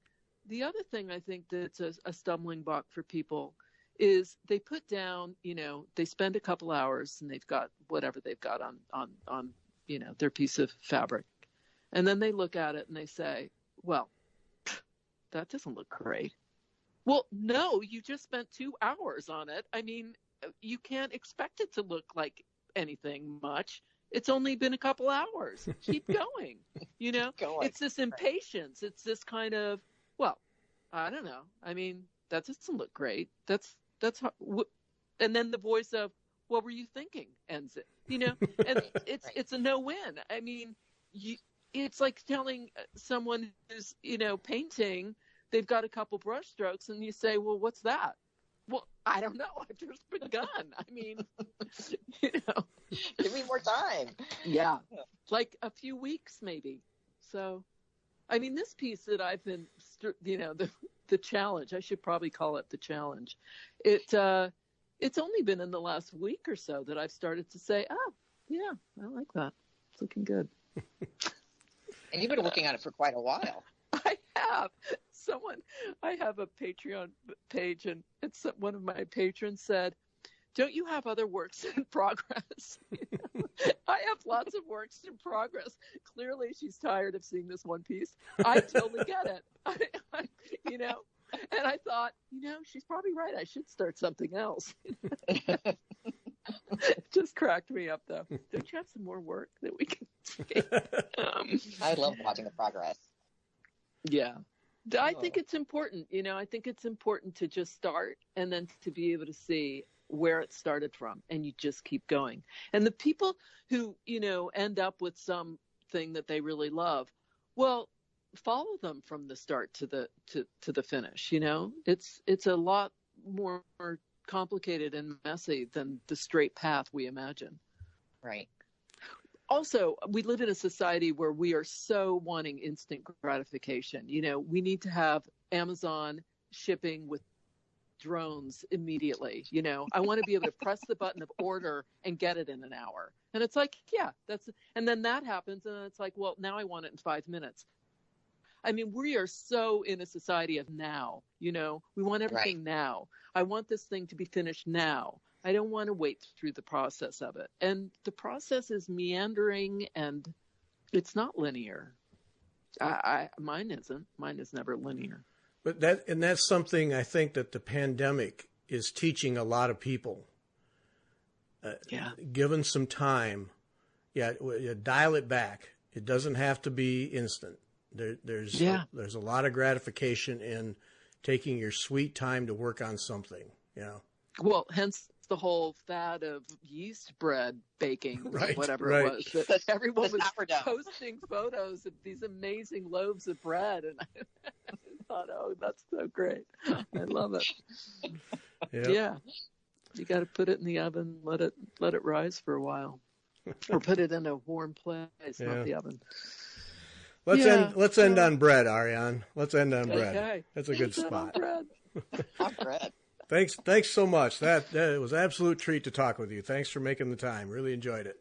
the other thing I think that's a stumbling block for people is they put down, they spend a couple hours and they've got whatever they've got on their piece of fabric. And then they look at it and they say, well, that doesn't look great. Well, no, you just spent 2 hours on it. I mean, you can't expect it to look like anything much. It's only been a couple hours. Keep going. It's this impatience. It's this kind of, well, I don't know. I mean, that doesn't look great. That's and then the voice of, what were you thinking? Ends it, and it's a no-win. I mean, it's like telling someone who's, painting, they've got a couple brush strokes and you say, well, what's that? Well, I don't know. I've just begun. I mean, Give me more time. Yeah. Like a few weeks maybe. So, I mean, this piece that I've been, the challenge, I should probably call it the challenge. It's only been in the last week or so that I've started to say, oh, yeah, I like that. It's looking good. And you've been working on it for quite a while. I have. I have a Patreon page, and one of my patrons said, don't you have other works in progress? I have lots of works in progress. Clearly, she's tired of seeing this one piece. I totally get it. And I thought, she's probably right. I should start something else. It just cracked me up, though. Don't you have some more work that we can see? I love watching the progress. Yeah. I think it's important. I think it's important to just start and then to be able to see where it started from, and you just keep going. And the people who, end up with something that they really love, well, follow them from the start to the finish. It's a lot more complicated and messy than the straight path we imagine. Right. Also, we live in a society where we are so wanting instant gratification. We need to have Amazon shipping with drones immediately. I want to be able to press the button of order and get it in an hour. And it's like, yeah, and then that happens. And it's like, well, now I want it in 5 minutes. I mean, we are so in a society of now, we want everything now. I want this thing to be finished now. I don't want to wait through the process of it. And the process is meandering and it's not linear. Mine isn't. Mine is never linear. But that's something I think that the pandemic is teaching a lot of people. Given some time, dial it back. It doesn't have to be instant. There's a lot of gratification in taking your sweet time to work on something. Well, hence the whole fad of yeast bread baking, whatever it was. That everyone was posting photos of these amazing loaves of bread, and I thought, oh, that's so great. I love it. Yeah, you got to put it in the oven, let it rise for a while, or put it in a warm place, not the oven. Let's end on bread, Ariane. Let's end on bread. Okay. That's a good spot. On bread. Thanks so much. That was an absolute treat to talk with you. Thanks for making the time. Really enjoyed it.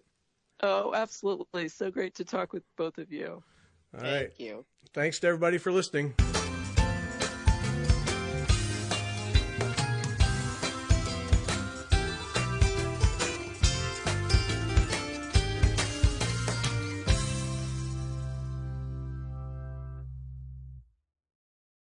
Oh, absolutely. So great to talk with both of you. All right. Thank you. Thanks to everybody for listening.